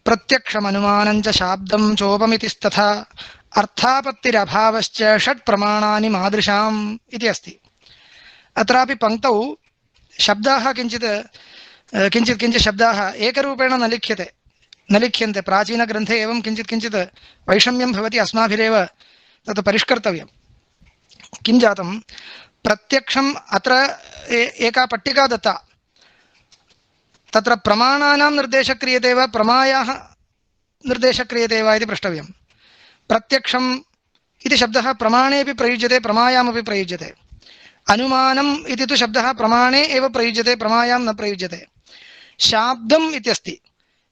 प्रत्यक्षमनुमानं च शाब्दं चोपमितिस्तथा अर्थापत्तिरभावश्च षट् प्रमाणानि मादृशाम् इति अस्ति अत्रापि पंक्तौ शब्दाः किञ्चित् शब्दाः एकरूपेण न लिख्यन्ते प्राचीनग्रन्थे एवं किञ्चित् वैषम्यं भवति अस्माभिरेव तत् परिष्कर्तव्यं किं जातं प्रत्यक्षम् अत्र एका पट्टिका दत्ता तत्र प्रमाणानां निर्देशः क्रियते वा प्रमायाः निर्देशः क्रियते वा इति प्रष्टव्यं प्रत्यक्षम् इति शब्दः प्रमाणेऽपि प्रयुज्यते प्रमायामपि प्रयुज्यते अनुमानम् इति तु शब्दः प्रमाणे एव प्रयुज्यते प्रमायां न प्रयुज्यते शाब्दम् इत्यस्ति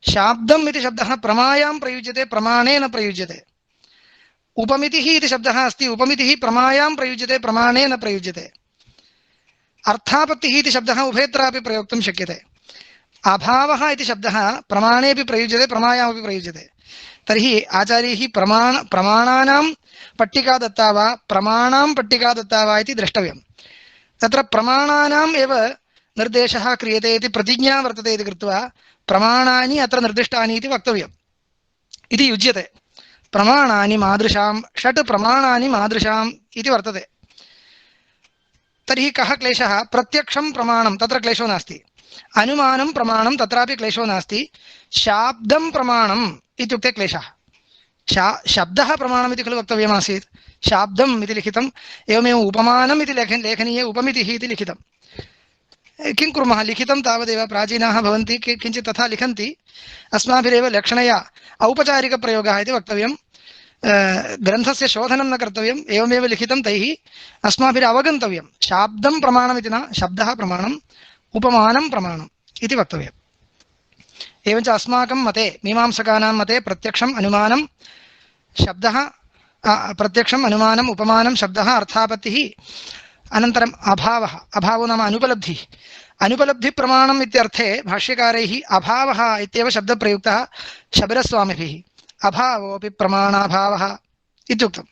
शाब्दम् इति शब्दः प्रमायां प्रयुज्यते प्रमाणे न प्रयुज्यते उपमितिः इति शब्दः अस्ति उपमितिः प्रमायां प्रयुज्यते प्रमाणे न प्रयुज्यते अर्थापत्तिः इति शब्दः उभयत्रापि प्रयोक्तुं शक्यते अभावः इति शब्दः प्रमाणेऽपि प्रयुज्यते प्रमायामपि प्रयुज्यते तर्हि आचार्यैः प्रमाणानां पट्टिका दत्ता वा प्रमाणां पट्टिका दत्ता वा इति द्रष्टव्यं तत्र प्रमाणानाम् एव निर्देशः क्रियते इति प्रतिज्ञा वर्तते इति कृत्वा प्रमाणानि अत्र निर्दिष्टानि इति वक्तव्यम् इति युज्यते प्रमाणानि मादृशां षट् प्रमाणानि मादृशाम् इति वर्तते तर्हि कः क्लेशः प्रत्यक्षं प्रमाणं तत्र क्लेशो नास्ति अनुमानं प्रमाणं तत्रापि क्लेशो नास्ति शाब्दं प्रमाणम् इत्युक्ते क्लेशः शब्दः प्रमाणम् इति खलु वक्तव्यमासीत् शाब्दम् इति लिखितम् एवमेव उपमानम् इति लेखनीये उपमितिः इति लिखितं किं कुर्मः लिखितं तावदेव प्राचीनाः भवन्ति किञ्चित् तथा लिखन्ति अस्माभिरेव लक्षणया औपचारिकप्रयोगः इति वक्तव्यं ग्रन्थस्य शोधनं न कर्तव्यम् एवमेव लिखितं तैः अस्माभिरवगन्तव्यं शाब्दं प्रमाणमिति न शब्दः प्रमाणम् उपमानं प्रमाणम् इति वक्तव्यम् एवञ्च अस्माकं मते मीमांसकानां मते प्रत्यक्षम् अनुमानं शब्दः प्रत्यक्षम् अनुमानम् उपमानं शब्दः अर्थापत्तिः अनन्तरम् अभावो नाम अनुपलब्धिप्रमाणम् इत्यर्थे भाष्यकारैः अभावः इत्येव शब्दप्रयुक्तः शबरस्वामिभिः अभावोऽपि प्रमाणाभावः इत्युक्तम्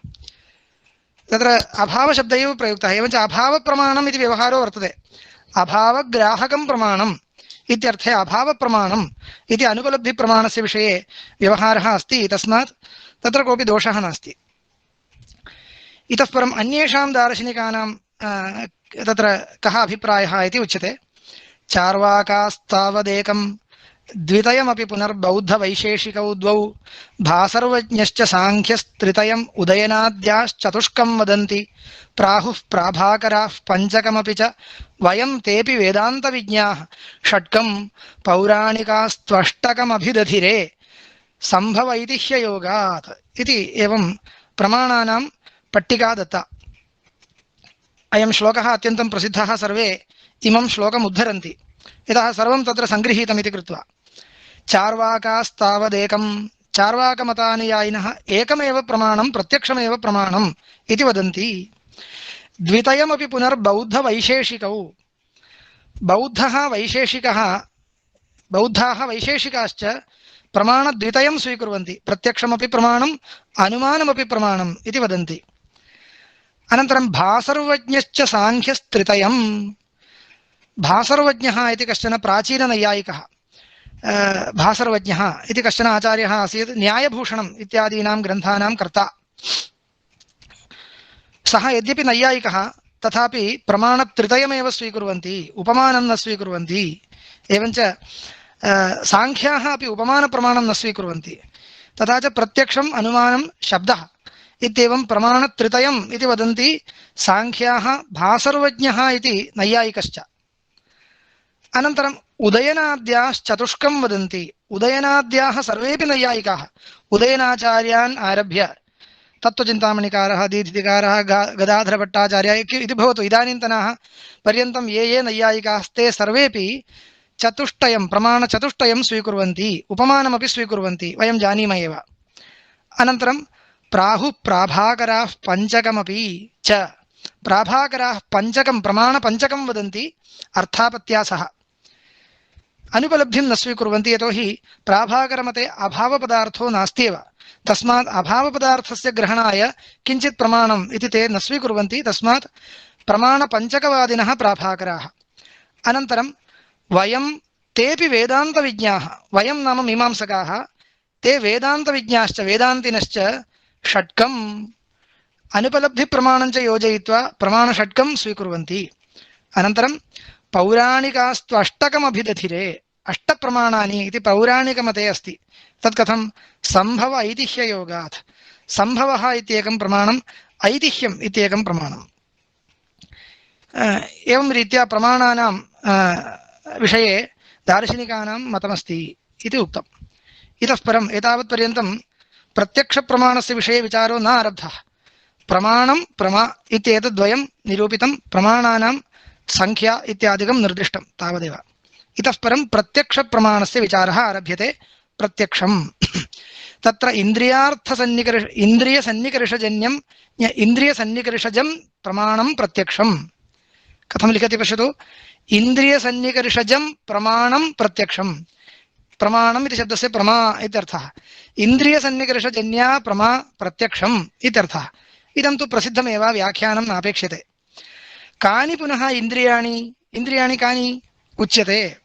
तत्र अभावशब्द एव प्रयुक्तः एवञ्च अभावप्रमाणम् इति व्यवहारो वर्तते अभावग्राहकं प्रमाणम् इत्यर्थे अभावप्रमाणम् इति अनुपलब्धिप्रमाणस्य विषये व्यवहारः अस्ति। तस्मात् तत्र कोऽपि दोषः नास्ति। इतः परम् अन्येषां दार्शनिकानां तत्र कः अभिप्रायः इति उच्यते। चार्वाकास्तावदेकं द्वितयमपि पुनर्बौद्धवैशेषिकौ द्वौ भासर्वज्ञश्च साङ्ख्यस्त्रितयम् उदयनाद्याश्चतुष्कं वदन्ति प्राहुः प्राभाकराः पञ्चकमपि च वयं तेऽपि वेदान्तविज्ञाः षट्कं पौराणिकास्त्वष्टकमभिदधिरे सम्भवैतिह्ययोगात् इति एवं प्रमाणानां पट्टिका दत्ता। अयं श्लोकः अत्यन्तं प्रसिद्धः, सर्वे इमं श्लोकम् उद्धरन्ति, यतः सर्वं तत्र सङ्गृहीतमिति कृत्वा। चार्वाकास्तावदेकं, चार्वाकमतानुयायिनः एकमेव प्रमाणं प्रत्यक्षमेव प्रमाणम् इति वदन्ति। द्वितयमपि पुनर्बौद्धवैशेषिकौ, बौद्धः वैशेषिकः, बौद्धाः वैशेषिकाश्च प्रमाणद्वितयं स्वीकुर्वन्ति, प्रत्यक्षमपि प्रमाणम् अनुमानमपि प्रमाणम् इति वदन्ति। अनन्तरं भासर्वज्ञश्च साङ्ख्यस्त्रितयम्, भासर्वज्ञः इति कश्चन प्राचीननैयायिकः, भासर्वज्ञः इति कश्चन आचार्यः आसीत्, न्यायभूषणम् इत्यादीनां ग्रन्थानां कर्ता। सः यद्यपि नैयायिकः तथापि प्रमाणत्रितयमेव स्वीकुर्वन्ति, उपमानं न स्वीकुर्वन्ति। एवञ्च साङ्ख्याः अपि उपमानप्रमाणं न स्वीकुर्वन्ति। तथा च प्रत्यक्षम् अनुमानं शब्दः इत्येवं प्रमाणत्रितयम् इति वदन्ति साङ्ख्याः, भासर्वज्ञः इति नैयायिकश्च। अनन्तरम् उदयनाद्याश्चतुष्कं वदन्ति। उदयनाद्याः सर्वेपि नैयायिकाः, उदयनाचार्यान् आरभ्य तत्त्वचिन्तामणिकारः, दीधितिकारः, गदाधरभट्टाचार्यः इति भवतु, इदानीन्तनाः पर्यन्तं ये ये नैयायिकास्ते सर्वेपि चतुष्टयं, प्रमाणचतुष्टयं स्वीकुर्वन्ति, उपमानमपि स्वीकुर्वन्ति, वयं जानीमः एव। अनन्तरं प्राहुः प्राभाकराः पञ्चकमपि च, प्राभाकराः पञ्चकं, प्रमाणपञ्चकं वदन्ति अर्थापत्या सह, अनुपलब्धिं न स्वीकुर्वन्ति, यतोहि प्राभाकरमते अभावपदार्थो नास्त्येव। तस्मात् अभावपदार्थस्य ग्रहणाय किञ्चित् प्रमाणम् इति ते न स्वीकुर्वन्ति, तस्मात् प्रमाणपञ्चकवादिनः प्राभाकराः। अनन्तरं वयं तेऽपि वेदान्तविज्ञाः, वयं नाम मीमांसकाः, ते वेदान्तविज्ञाश्च वेदान्तिनश्च षट्कम् अनुपलब्धिप्रमाणञ्च योजयित्वा प्रमाणषट्कं स्वीकुर्वन्ति। अनन्तरं पौराणिकास्तु अष्टकमभिदधिरे, अष्टप्रमाणानि इति पौराणिकमते अस्ति। तत् कथं? सम्भव ऐतिह्ययोगात्, सम्भवः इत्येकं प्रमाणम्, ऐतिह्यम् इत्येकं प्रमाणम्। एवं रीत्या प्रमाणानां विषये दार्शनिकानां मतमस्ति इति उक्तम्। इतः परम् एतावत्पर्यन्तं प्रत्यक्षप्रमाणस्य विषये विचारो न आरब्धः। प्रमाणं प्रमा इत्येतद्वयं निरूपितं, प्रमाणानां संख्या इत्यादिकं निर्दिष्टं, तावदेव। इतः परं प्रत्यक्षप्रमाणस्य विचारः आरभ्यते। प्रत्यक्षं तत्र इन्द्रियसन्निकर्षजन्यं इन्द्रियसन्निकर्षजं प्रमाणं प्रत्यक्षं। कथं लिखति पश्यतु, इन्द्रियसन्निकर्षजं प्रमाणं प्रत्यक्षं। प्रमाणम् इति शब्दस्य प्रमा इत्यर्थः, इन्द्रियसन्निकर्षजन्या प्रमा प्रत्यक्षम् इत्यर्थः। इदं तु प्रसिद्धमेव, व्याख्यानं नापेक्ष्यते। कानि पुनः इन्द्रियाणि, इन्द्रियाणि कानि उच्यते?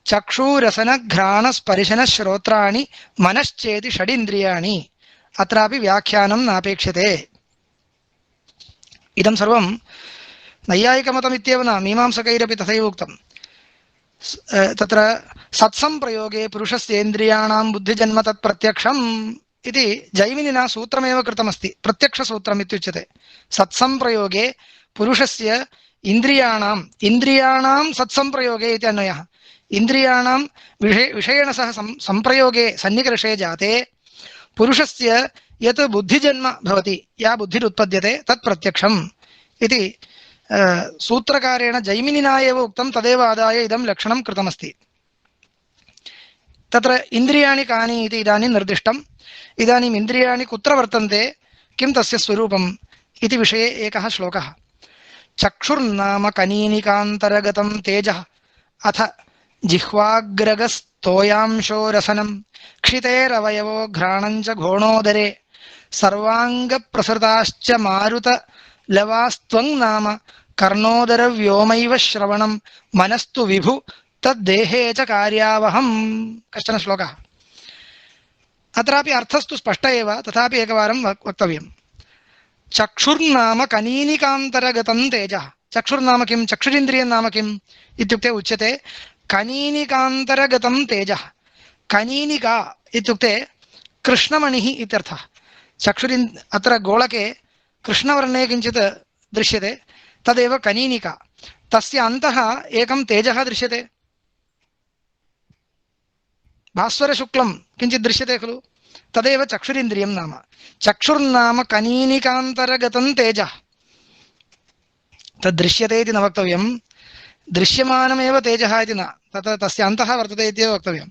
चक्षुरसनघ्राणस्पर्शनश्रोत्राणि मनश्चेति षडिन्द्रियाणि। अत्रापि व्याख्यानं नापेक्ष्यते। इदं सर्वं नैयायिकमतमित्येव न, मीमांसकैरपि तथैव उक्तं। तत्र सत्संप्रयोगे पुरुषस्येन्द्रियाणां बुद्धिजन्म तत्प्रत्यक्षम् इति जैमिनिना सूत्रमेव कृतमस्ति, प्रत्यक्षसूत्रम् इत्युच्यते। सत्संप्रयोगे पुरुषस्य इन्द्रियाणां सत्संप्रयोगे इति अन्वयः। इन्द्रियाणां विषयेण सह संप्रयोगे सन्निकर्षे जाते पुरुषस्य यत् बुद्धिजन्म भवति, या बुद्धिरुत्पद्यते तत् प्रत्यक्षम् इति सूत्रकारेण जैमिनिना एव उक्तं, तदेव आदाय इदं लक्षणं कृतमस्ति। तत्र इन्द्रियाणि कानि इति इदानीं निर्दिष्टम्। इदानीम् इन्द्रियाणि कुत्र वर्तन्ते, किं तस्य स्वरूपम् इति विषये एकः श्लोकः। चक्षुर्नाम कनीनिकान्तरगतं तेजः अथ जिह्वाग्रगस्तोयांशो रसनं क्षितेरवयवो घ्राणञ्च घोणोदरे सर्वाङ्गप्रसृताश्च मारुतलवास्त्वं नाम कर्णोदरव्योमैव श्रवणं मनस्तु विभु तद्देहे च कार्यावहम् कश्चन श्लोकः। अत्रापि अर्थस्तु स्पष्ट एव, तथापि एकवारं वक्तव्यम्। चक्षुर्नाम कनीनिकान्तरगतं तेजः। चक्षुर्नाम किं? चक्षुरिन्द्रियं नाम किम् इत्युक्ते उच्यते कनीनिकान्तरगतं तेजः। कनीनिका इत्युक्ते कृष्णमणिः इत्यर्थः। अत्र गोलके कृष्णवर्णे किञ्चित् दृश्यते, तदेव कनीनिका। तस्य अन्तः एकं तेजः दृश्यते, भास्वरशुक्लं किञ्चित् दृश्यते खलु, तदेव चक्षुरिन्द्रियं नाम। चक्षुर्नाम कनीनिकान्तरगतं तेजः। तद्दृश्यते इति न वक्तव्यं, दृश्यमानमेव तेजः इति न, तत् तस्य अन्तः वर्तते इत्येव वक्तव्यं।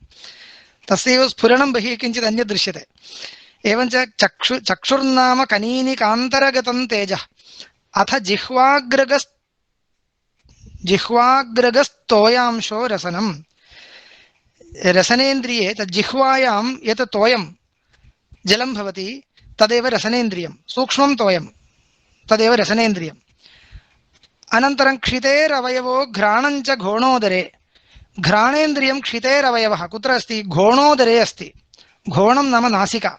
तस्यैव स्फुरणं बहिः किञ्चित् अन्यत् दृश्यते। एवञ्च चक्षुर्नाम कनीनिकान्तरगतं तेजः। अथ जिह्वाग्रगस्तोयांशो रसनं। रसनेन्द्रिये तज्जिह्वायां यत् तोयं जलं भवति तदेव रसनेन्द्रियं, सूक्ष्मं तोयं तदेव रसनेन्द्रियम्। अनन्तरं क्षितेरवयवो घ्राणं च घोणोदरे। घ्राणेन्द्रियं क्षितेरवयवः कुत्र अस्ति? घोणोदरे अस्ति। घोणं नाम नासिका,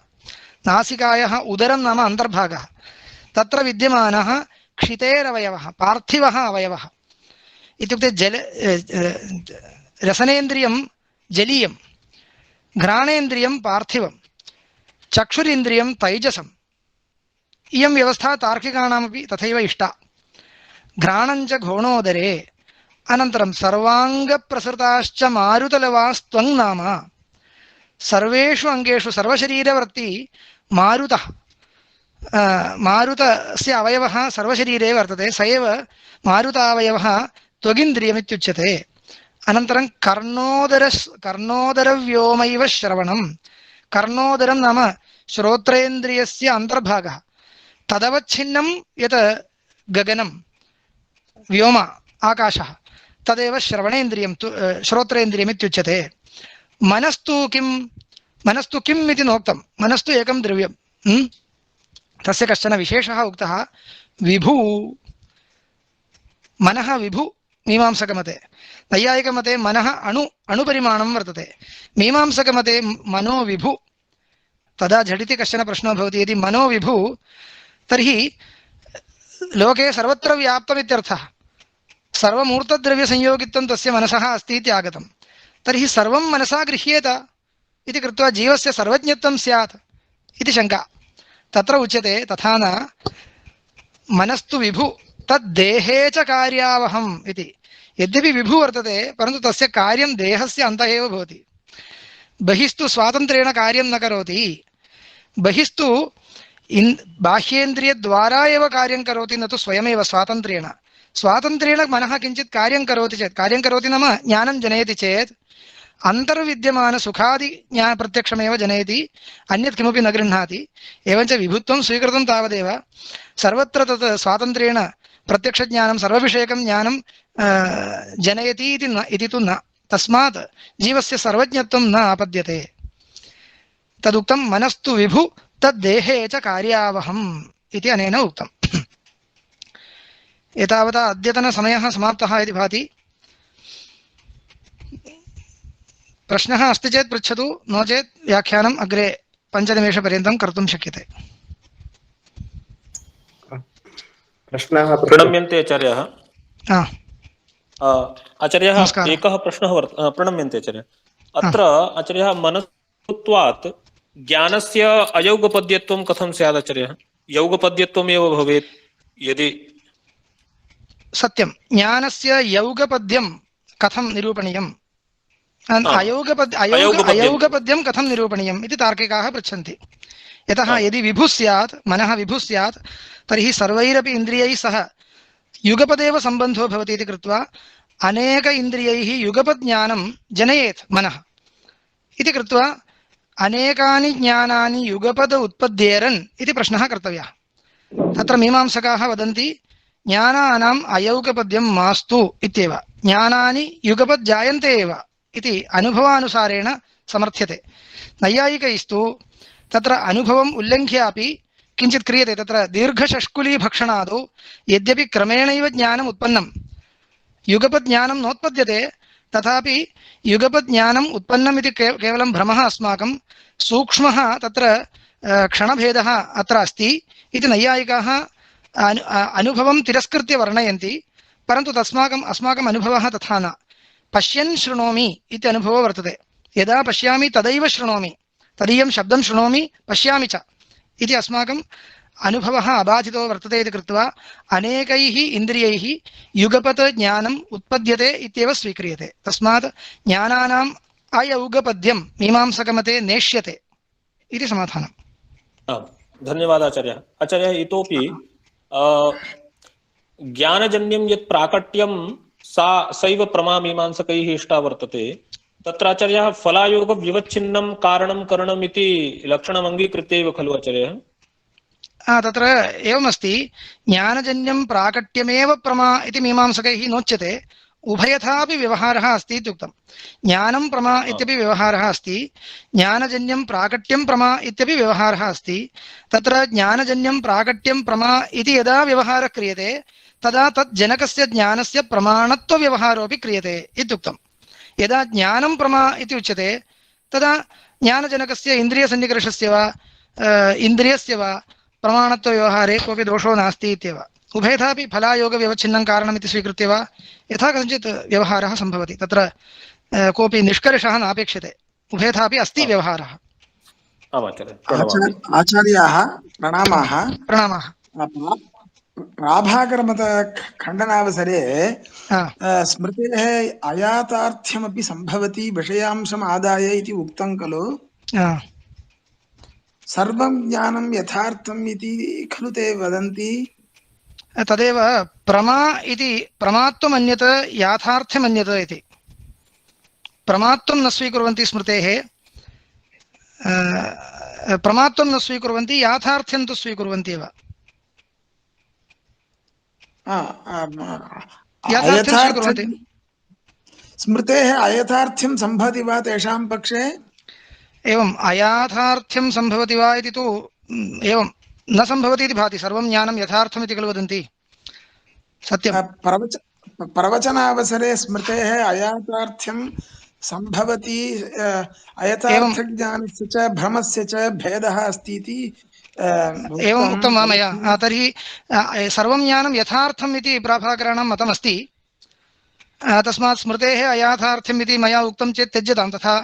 नासिकायाः उदरं नाम अन्तर्भागः, तत्र विद्यमानः क्षितेरवयवः पार्थिवः अवयवः। इत्युक्ते रसनेन्द्रियं जलीयं, घ्राणेन्द्रियं पार्थिवं, चक्षुरिन्द्रियं तैजसम्। इयं व्यवस्था तार्किकाणामपि तथैव इष्टा। घ्राणं च घोणोदरे। अनन्तरं सर्वाङ्गप्रसृताश्च मारुतलवास्त्वं नाम। सर्वेषु अङ्गेषु सर्वशरीरवर्ती मारुतः, मारुतस्य अवयवः सर्वशरीरे वर्तते, स एव मारुतावयवः त्वगिन्द्रियमित्युच्यते। अनन्तरं कर्णोदरव्योमैव श्रवणं। कर्णोदरं नाम श्रोत्रेन्द्रियस्य अन्तर्भागः, तदवच्छिन्नं यत् गगनं व्योम आकाशः तदेव श्रवणेन्द्रियं श्रोत्रेन्द्रियमित्युच्यते। मनस्तु किं? मनस्तु किम् इति नोक्तं। मनस्तु एकं द्रव्यं, तस्य कश्चन विशेषः उक्तः, विभु। मनः विभु मीमांसकमते। नैयायिकमते मनः अणुपरिमाणं वर्तते। मीमांसकमते मनो विभु। तदा झटिति कश्चन प्रश्नो भवति, यदि मनो विभु तर्हि लोके सर्वत्र व्याप्तमित्यर्थः। सर्वमूर्तद्रव्यसंयोगित्वं तस्य मनसः अस्ति इति आगतं। तर्हि सर्वं मनसा गृह्येत इति कृत्वा जीवस्य सर्वज्ञत्वं स्यात् इति शङ्का। तत्र उच्यते तथा न, मनस्तु विभु तद्देहे च कार्यावहम् इति। यद्यपि विभु वर्तते परन्तु तस्य कार्यं देहस्य अन्तः एव भवति। बहिस्तु स्वातन्त्र्येण कार्यं न करोति। बहिस्तु बाह्येन्द्रियद्वारा एव कार्यं करोति, न तु स्वयमेव स्वातन्त्र्येण। स्वातन्त्र्येण मनः किञ्चित् कार्यं करोति चेत्, कार्यं करोति नाम ज्ञानं जनयति चेत् अन्तर्विद्यमानसुखादि प्रत्यक्षमेव जनयति, अन्यत् किमपि न गृह्णाति। एवञ्च विभुत्वं स्वीकृतं तावदेव, सर्वत्र तत् स्वातन्त्र्येण प्रत्यक्षज्ञानं सर्वविषयकं ज्ञानं जनयति इति तु न। तस्मात् जीवस्य सर्वज्ञत्वं न आपद्यते। तदुक्तं मनस्तु विभु तद्देहे च कार्यावहम् इति अनेन उक्तम्। एतावता अद्यतनसमयः समाप्तः इति भाति। प्रश्नः अस्ति चेत् पृच्छतु, नो चेत् व्याख्यानम् अग्रे 5 निमेषपर्यन्तं कर्तुं शक्यते। प्रश्नः प्रणम्यन्ते आचार्यः। आचार्यः एकः प्रश्नः प्रणम्यन्ते आचार्य। अत्र आचार्यः मनस्तुत्वात् ज्ञानस्य अयौगपद्यत्वं कथं स्यात् आचार्यः? यौगपद्यत्वमेव भवेत् यदि? सत्यं, ज्ञानस्य यौगपद्यं कथं निरूपणीयम्, अयौगपद्यं कथं निरूपणीयम् इति तार्किकाः पृच्छन्ति। यतः यदि विभुः स्यात्, मनः विभुः स्यात्, तर्हि सर्वैरपि इन्द्रियैः सह युगपदेव सम्बन्धो भवति इति कृत्वा अनेक इन्द्रियैः युगपज्ञानं जनयेत् मनः इति कृत्वा अनेकानि ज्ञानानि युगपद उत्पद्येरन् इति प्रश्नः कर्तव्यः। तत्र मीमांसकाः वदन्ति ज्ञानानाम् अयौगपद्यं मास्तु इत्येव। ज्ञानानि युगपद् जायन्ते एव इति अनुभवानुसारेण समर्थ्यते। नैयायिकैस्तु तत्र अनुभवम् उल्लङ्घ्यापि किञ्चित् क्रियते। तत्र दीर्घषष्कुलीभक्षणादौ यद्यपि क्रमेणैव ज्ञानम् उत्पन्नं, युगपज्ञानं नोत्पद्यते, तथापि युगपज्ञानम् उत्पन्नम् इति केवलं भ्रमः अस्माकं सूक्ष्मः तत्र क्षणभेदः अत्र अस्ति इति नैयायिकाः अनुभवं तिरस्कृत्य वर्णयन्ति। परन्तु अस्माकम् अनुभवः तथा न। पश्यन् शृणोमि इति अनुभवो वर्तते। यदा पश्यामि तदैव शृणोमि, तदीयं शब्दं शृणोमि पश्यामि च इति अस्माकम् अनुभवः अबाधितो वर्तते इति कृत्वा अनेकैः इन्द्रियैः युगपत् ज्ञानम् उत्पद्यते इत्येव स्वीक्रियते। तस्मात् ज्ञानानाम् अयौगपद्यं मीमांसकमते नेष्यते इति समाधानम्। धन्यवादः आचार्यः। आचार्यः इतोपि ज्ञानजन्यं यत् प्राकट्यं सैव प्रमामीमांसकैः इष्टा वर्तते। तत्र आचार्यः फलायोग विवच्छिन्नं कारणं करणम् इति लक्षणम् अङ्गीकृत्य एव खलु आचार्यः? तत्र एवमस्ति, ज्ञानजन्यं प्राकट्यमेव प्रमा इति मीमांसकैः नोच्यते। उभयथापि व्यवहारः अस्ति इत्युक्तम्। ज्ञानं प्रमा इत्यपि व्यवहारः अस्ति, ज्ञानजन्यं प्राकट्यं प्रमा इत्यपि व्यवहारः अस्ति। तत्र ज्ञानजन्यं प्राकट्यं प्रमा इति यदा व्यवहारः क्रियते तदा तत् जनकस्य ज्ञानस्य प्रमाणत्वव्यवहारोऽपि क्रियते इत्युक्तम्। यदा ज्ञानं प्रमा इति उच्यते तदा ज्ञानजनकस्य इन्द्रियसन्निकर्षस्य वा इन्द्रियस्य वा प्रमाणत्वव्यवहारे कोऽपि दोषो नास्ति इत्येव। उभयथापि फलायोगव्यवच्छिन्नं कारणम् इति स्वीकृत्य वा यथा कथञ्चित् व्यवहारः सम्भवति। तत्र कोऽपि निष्कर्षः नापेक्षते, उभयथापि अस्ति व्यवहारः। आचार्याः प्रणामाः। प्रणामाः। प्राभाकरमत खण्डनावसरे स्मृतेः अयातार्थ्यमपि सम्भवति विषयांशम् आदाय इति उक्तं खलु? सर्वं ज्ञानं यथार्थम् इति खलु ते वदन्ति? तदेव प्रमा इति प्रमात्वम् अन्यत् याथार्थ्यम् अन्यत् इति। प्रमात्वं न स्वीकुर्वन्ति स्मृतेः, प्रमात्वं न स्वीकुर्वन्ति, याथार्थ्यं तु स्वीकुर्वन्ति एव। स्मृतेः अयथार्थ्यं सम्भवति वा तेषां पक्षे? एवम् अयाथार्थ्यं सम्भवति वा इति तु एवं न सम्भवति इति भाति। सर्वं ज्ञानं यथार्थमिति खलु वदन्ति। सत्यं। प्रवचनावसरे स्मृतेः अयाथार्थ्यं सम्भवति, अयथार्थज्ञानस्य च भ्रमस्य च भेदः अस्ति इति एवम् उक्तं वा मया? तर्हि सर्वं ज्ञानं यथार्थम् इति प्राभाकराणां मतमस्ति। तस्मात् स्मृतेः अयाथार्थ्यम् इति मया उक्तं चेत् त्यज्यतां, तथा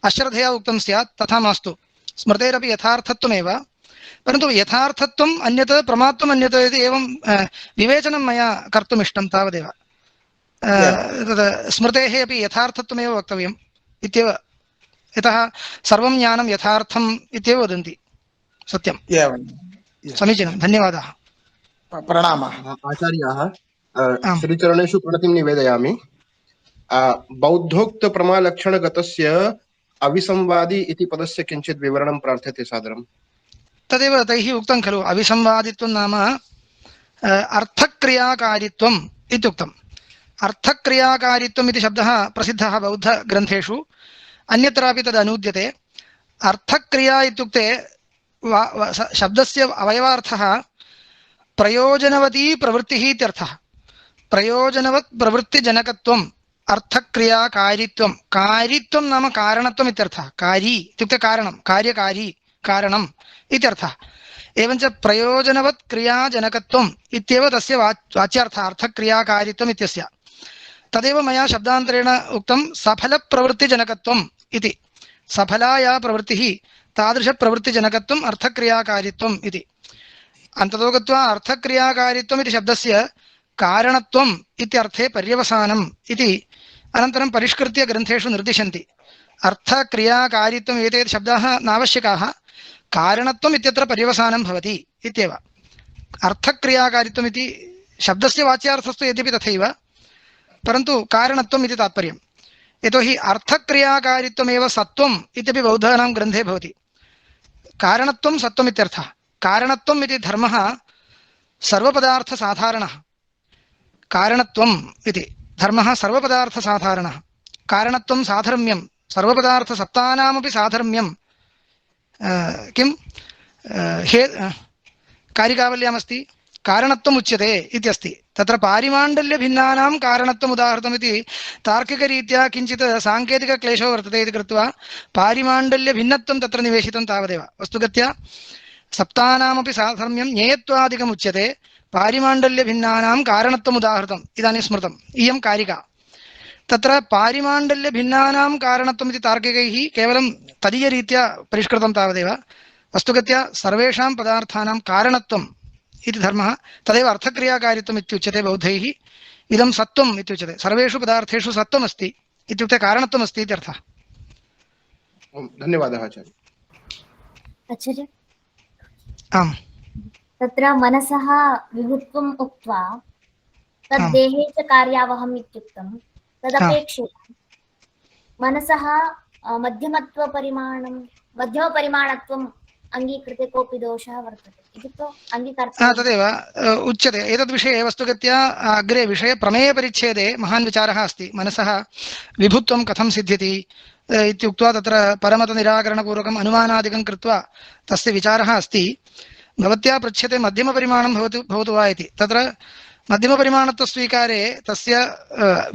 अश्रद्धया उक्तं स्यात्, तथा मास्तु। स्मृतेरपि यथार्थत्वमेव, परन्तु यथार्थत्वम् अन्यत् प्रमात्वम् अन्यत् इति एवं विवेचनं मया कर्तुम् इष्टं, तावदेव। तद् स्मृतेः अपि यथार्थत्वमेव वक्तव्यम् इत्येव, यतः सर्वं ज्ञानं यथार्थम् इत्येव वदन्ति। सत्यं। समीचीनं, धन्यवादाः। प्रणामः आचार्याः। श्रीचरणेषु प्रणतिं निवेदयामि। बौद्धोक्तप्रमालक्षणगतस्य अविसंवादी इति पदस्य किञ्चित् विवरणं प्रार्थ्यते सादरम्। तदेव तैः उक्तं खलु, अविसंवादित्वं नाम अर्थक्रियाकारित्वम् इत्युक्तम्। अर्थक्रियाकारित्वम् इति शब्दः प्रसिद्धः बौद्धग्रन्थेषु, अन्यत्रापि तद् अनूद्यते। अर्थक्रिया इत्युक्ते शब्दस्य अवयवार्थः प्रयोजनवती प्रवृत्तिः इत्यर्थः। प्रयोजनवत् प्रवृत्तिजनकत्वम् अर्थक्रियाकारित्वं। कारित्वं नाम कारणत्वम् इत्यर्थः। कारी इत्युक्ते कारणं, कार्यकारी कारणम् इत्यर्थः। एवञ्च प्रयोजनवत् क्रियाजनकत्वम् इत्येव तस्य वाच्यार्थः अर्थक्रियाकारित्वम् इत्यस्य। तदेव मया शब्दान्तरेण उक्तं सफलप्रवृत्तिजनकत्वम् इति। सफला या प्रवृत्तिः तादृशप्रवृत्तिजनकत्वम् अर्थक्रियाकारित्वम् इति। अन्ततो गत्वा अर्थक्रियाकारित्वम् इति शब्दस्य कारणत्वम् इत्यर्थे पर्यवसानम् इति अनन्तरं परिष्कृत्य ग्रन्थेषु निर्दिशन्ति। अर्थक्रियाकारित्वम् एते शब्दाः नावश्यकाः, कारणत्वम् इत्यत्र पर्यवसानं भवति इत्येव। अर्थक्रियाकारित्वम् इति शब्दस्य वाच्यार्थस्तु यद्यपि तथैव, परन्तु कारणत्वम् इति तात्पर्यं। यतोहि अर्थक्रियाकारित्वमेव सत्त्वम् इत्यपि बौद्धानां ग्रन्थे भवति। कारणत्वं सत्त्वम् इत्यर्थः। कारणत्वम् इति धर्मः सर्वपदार्थसाधारणः। कारणत्वम् इति धर्मः सर्वपदार्थसाधारणः। कारणत्वं साधर्म्यं, सर्वपदार्थसत्तानामपि साधर्म्यं किं कारिकावल्यामस्ति। कारणत्वम् उच्यते इत्यस्ति। तत्र पारिमाण्डल्यभिन्नानां कारणत्वम् उदाहृतमिति तार्किकरीत्या किञ्चित् साङ्केतिकक्लेशो वर्तते इति कृत्वा पारिमाण्डल्यभिन्नत्वं तत्र निवेशितं तावदेव। वस्तुगत्या सप्तानामपि साधर्म्यं ज्ञेयत्वादिकम् उच्यते, पारिमाण्डल्यभिन्नानां कारणत्वम् उदाहृतम् इदानीं स्मृतम्। इयं कारिका। तत्र पारिमाण्डल्यभिन्नानां कारणत्वम् इति तार्किकैः केवलं तदीयरीत्या परिष्कृतं तावदेव। वस्तुगत्या सर्वेषां पदार्थानां कारणत्वम् इति धर्मः तदेव अर्थक्रियाकारित्वम् इत्युच्यते बौद्धैः। इदं सत्त्वम् इत्युच्यते। सर्वेषु पदार्थेषु सत्त्वमस्ति इत्युक्ते कारणत्वमस्ति इत्यर्थः। धन्यवादः आचार्य। आचार्य, आम्। तत्र मनसः विभुत्वम् उक्त्वा तद्देहे च कार्यावहम् इत्युक्तं, तदपेक्षया मनसः मध्यमपरिमाणत्वम् अङ्गीकृते कोऽपि दोषः वर्तते इत्युक्तौ अङ्गीकर्तव्यं। तदेव उच्यते। एतद्विषये वस्तुगत्या अग्रे विषयप्रमेयपरिच्छेदे महान् विचारः अस्ति। मनसः विभुत्वं कथं सिद्ध्यति इत्युक्त्वा तत्र परमतनिराकरणपूर्वकम् अनुमानादिकं कृत्वा तस्य विचारः अस्ति। भवत्या पृच्छ्यते मध्यमपरिमाणं भवतु वा इति। तत्र मध्यमपरिमाणत्वस्वीकारे तस्य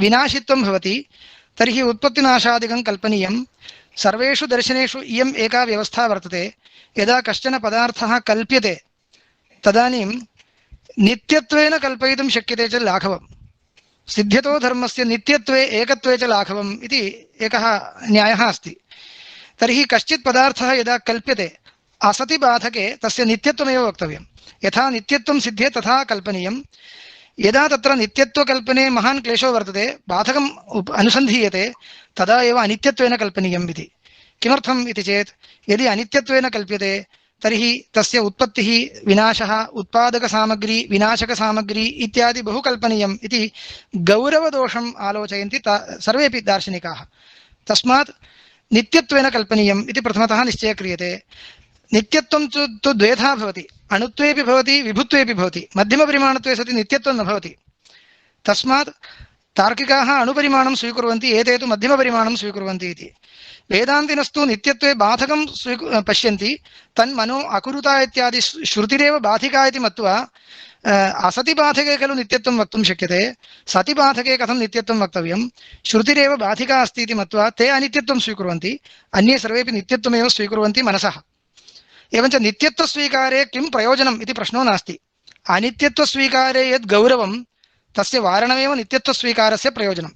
विनाशित्वं भवति, तर्हि उत्पत्तिनाशादिकं कल्पनीयं। सर्वेषु दर्शनेषु इयम् एका व्यवस्था वर्तते। यदा कश्चन पदार्थः कल्प्यते तदानीं नित्यत्वेन कल्पयितुं शक्यते च लाघवम्। सिद्ध्यतो धर्मस्य नित्यत्वे एकत्वे च लाघवम् इति एकः न्यायः अस्ति। तर्हि कश्चित् पदार्थः यदा कल्प्यते असति बाधके तस्य नित्यत्वमेव वक्तव्यं। यथा नित्यत्वं सिद्धे तथा कल्पनीयं। यदा तत्र नित्यत्वकल्पने महान् क्लेशो वर्तते, बाधकम् अनुसन्धीयते, तदा एव अनित्यत्वेन कल्पनीयम् इति। किमर्थम् इति चेत् यदि अनित्यत्वेन कल्प्यते तर्हि तस्य उत्पत्तिः, विनाशः, उत्पादकसामग्री, विनाशकसामग्री इत्यादि बहु कल्पनीयम् इति गौरवदोषम् आलोचयन्ति सर्वेपि दार्शनिकाः। तस्मात् नित्यत्वेन कल्पनीयम् इति प्रथमतः निश्चयः क्रियते। नित्यत्वं तु द्वेधा भवति, अणुत्वेपि भवति, विभुत्वेपि भवति। मध्यमपरिमाणत्वे सति नित्यत्वं न भवति। तस्मात् तार्किकाः अणुपरिमाणं स्वीकुर्वन्ति, एते तु मध्यमपरिमाणं स्वीकुर्वन्ति इति। वेदान्तिनस्तु नित्यत्वे बाधकं पश्यन्ति, तन्मनो अकुरुता इत्यादि श्रुतिरेव बाधिका इति मत्वा असति बाधके खलु नित्यत्वं वक्तुं शक्यते, सति बाधके कथं नित्यत्वं वक्तव्यं, श्रुतिरेव बाधिका अस्ति इति मत्वा ते अनित्यत्वं स्वीकुर्वन्ति। अन्ये सर्वेपि नित्यत्वमेव स्वीकुर्वन्ति मनसः। एवञ्च नित्यत्वस्वीकारे किं प्रयोजनम् इति प्रश्नो नास्ति। अनित्यत्वस्वीकारे यद् गौरवं तस्य वारणमेव नित्यत्वस्वीकारस्य प्रयोजनं।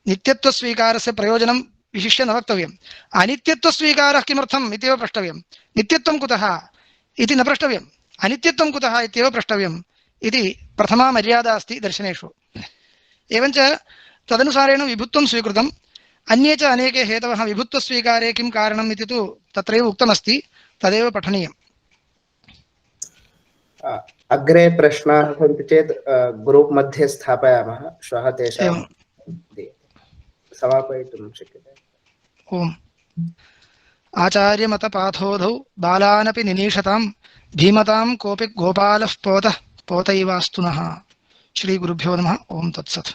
नित्यत्वस्वीकारस्य प्रयोजनं विशिष्य न वक्तव्यम्। अनित्यत्वस्वीकारः किमर्थम् इत्येव प्रष्टव्यं। नित्यत्वं कुतः इति न प्रष्टव्यम्, अनित्यत्वं कुतः इत्येव प्रष्टव्यम् इति प्रथमा मर्यादा अस्ति दर्शनेषु। एवञ्च तदनुसारेण विभुत्वं स्वीकृतम्। अन्ये च अनेके हेतवः विभुत्वस्वीकारे किं कारणम् इति तु तत्रैव उक्तमस्ति, तदेव पठनीयम्। अग्रे प्रश्नाः सन्ति चेत् ग्रूप् मध्ये स्थापयामः, श्वः तेषां समापयितुं शक्यते। ओम्। आचार्यमतपाथोधौ बालानपि निनीशतां, भीमतां कोऽपि गोपालः पोतैवास्तु नः। श्रीगुरुभ्यो नमः। ओं तत्सत्।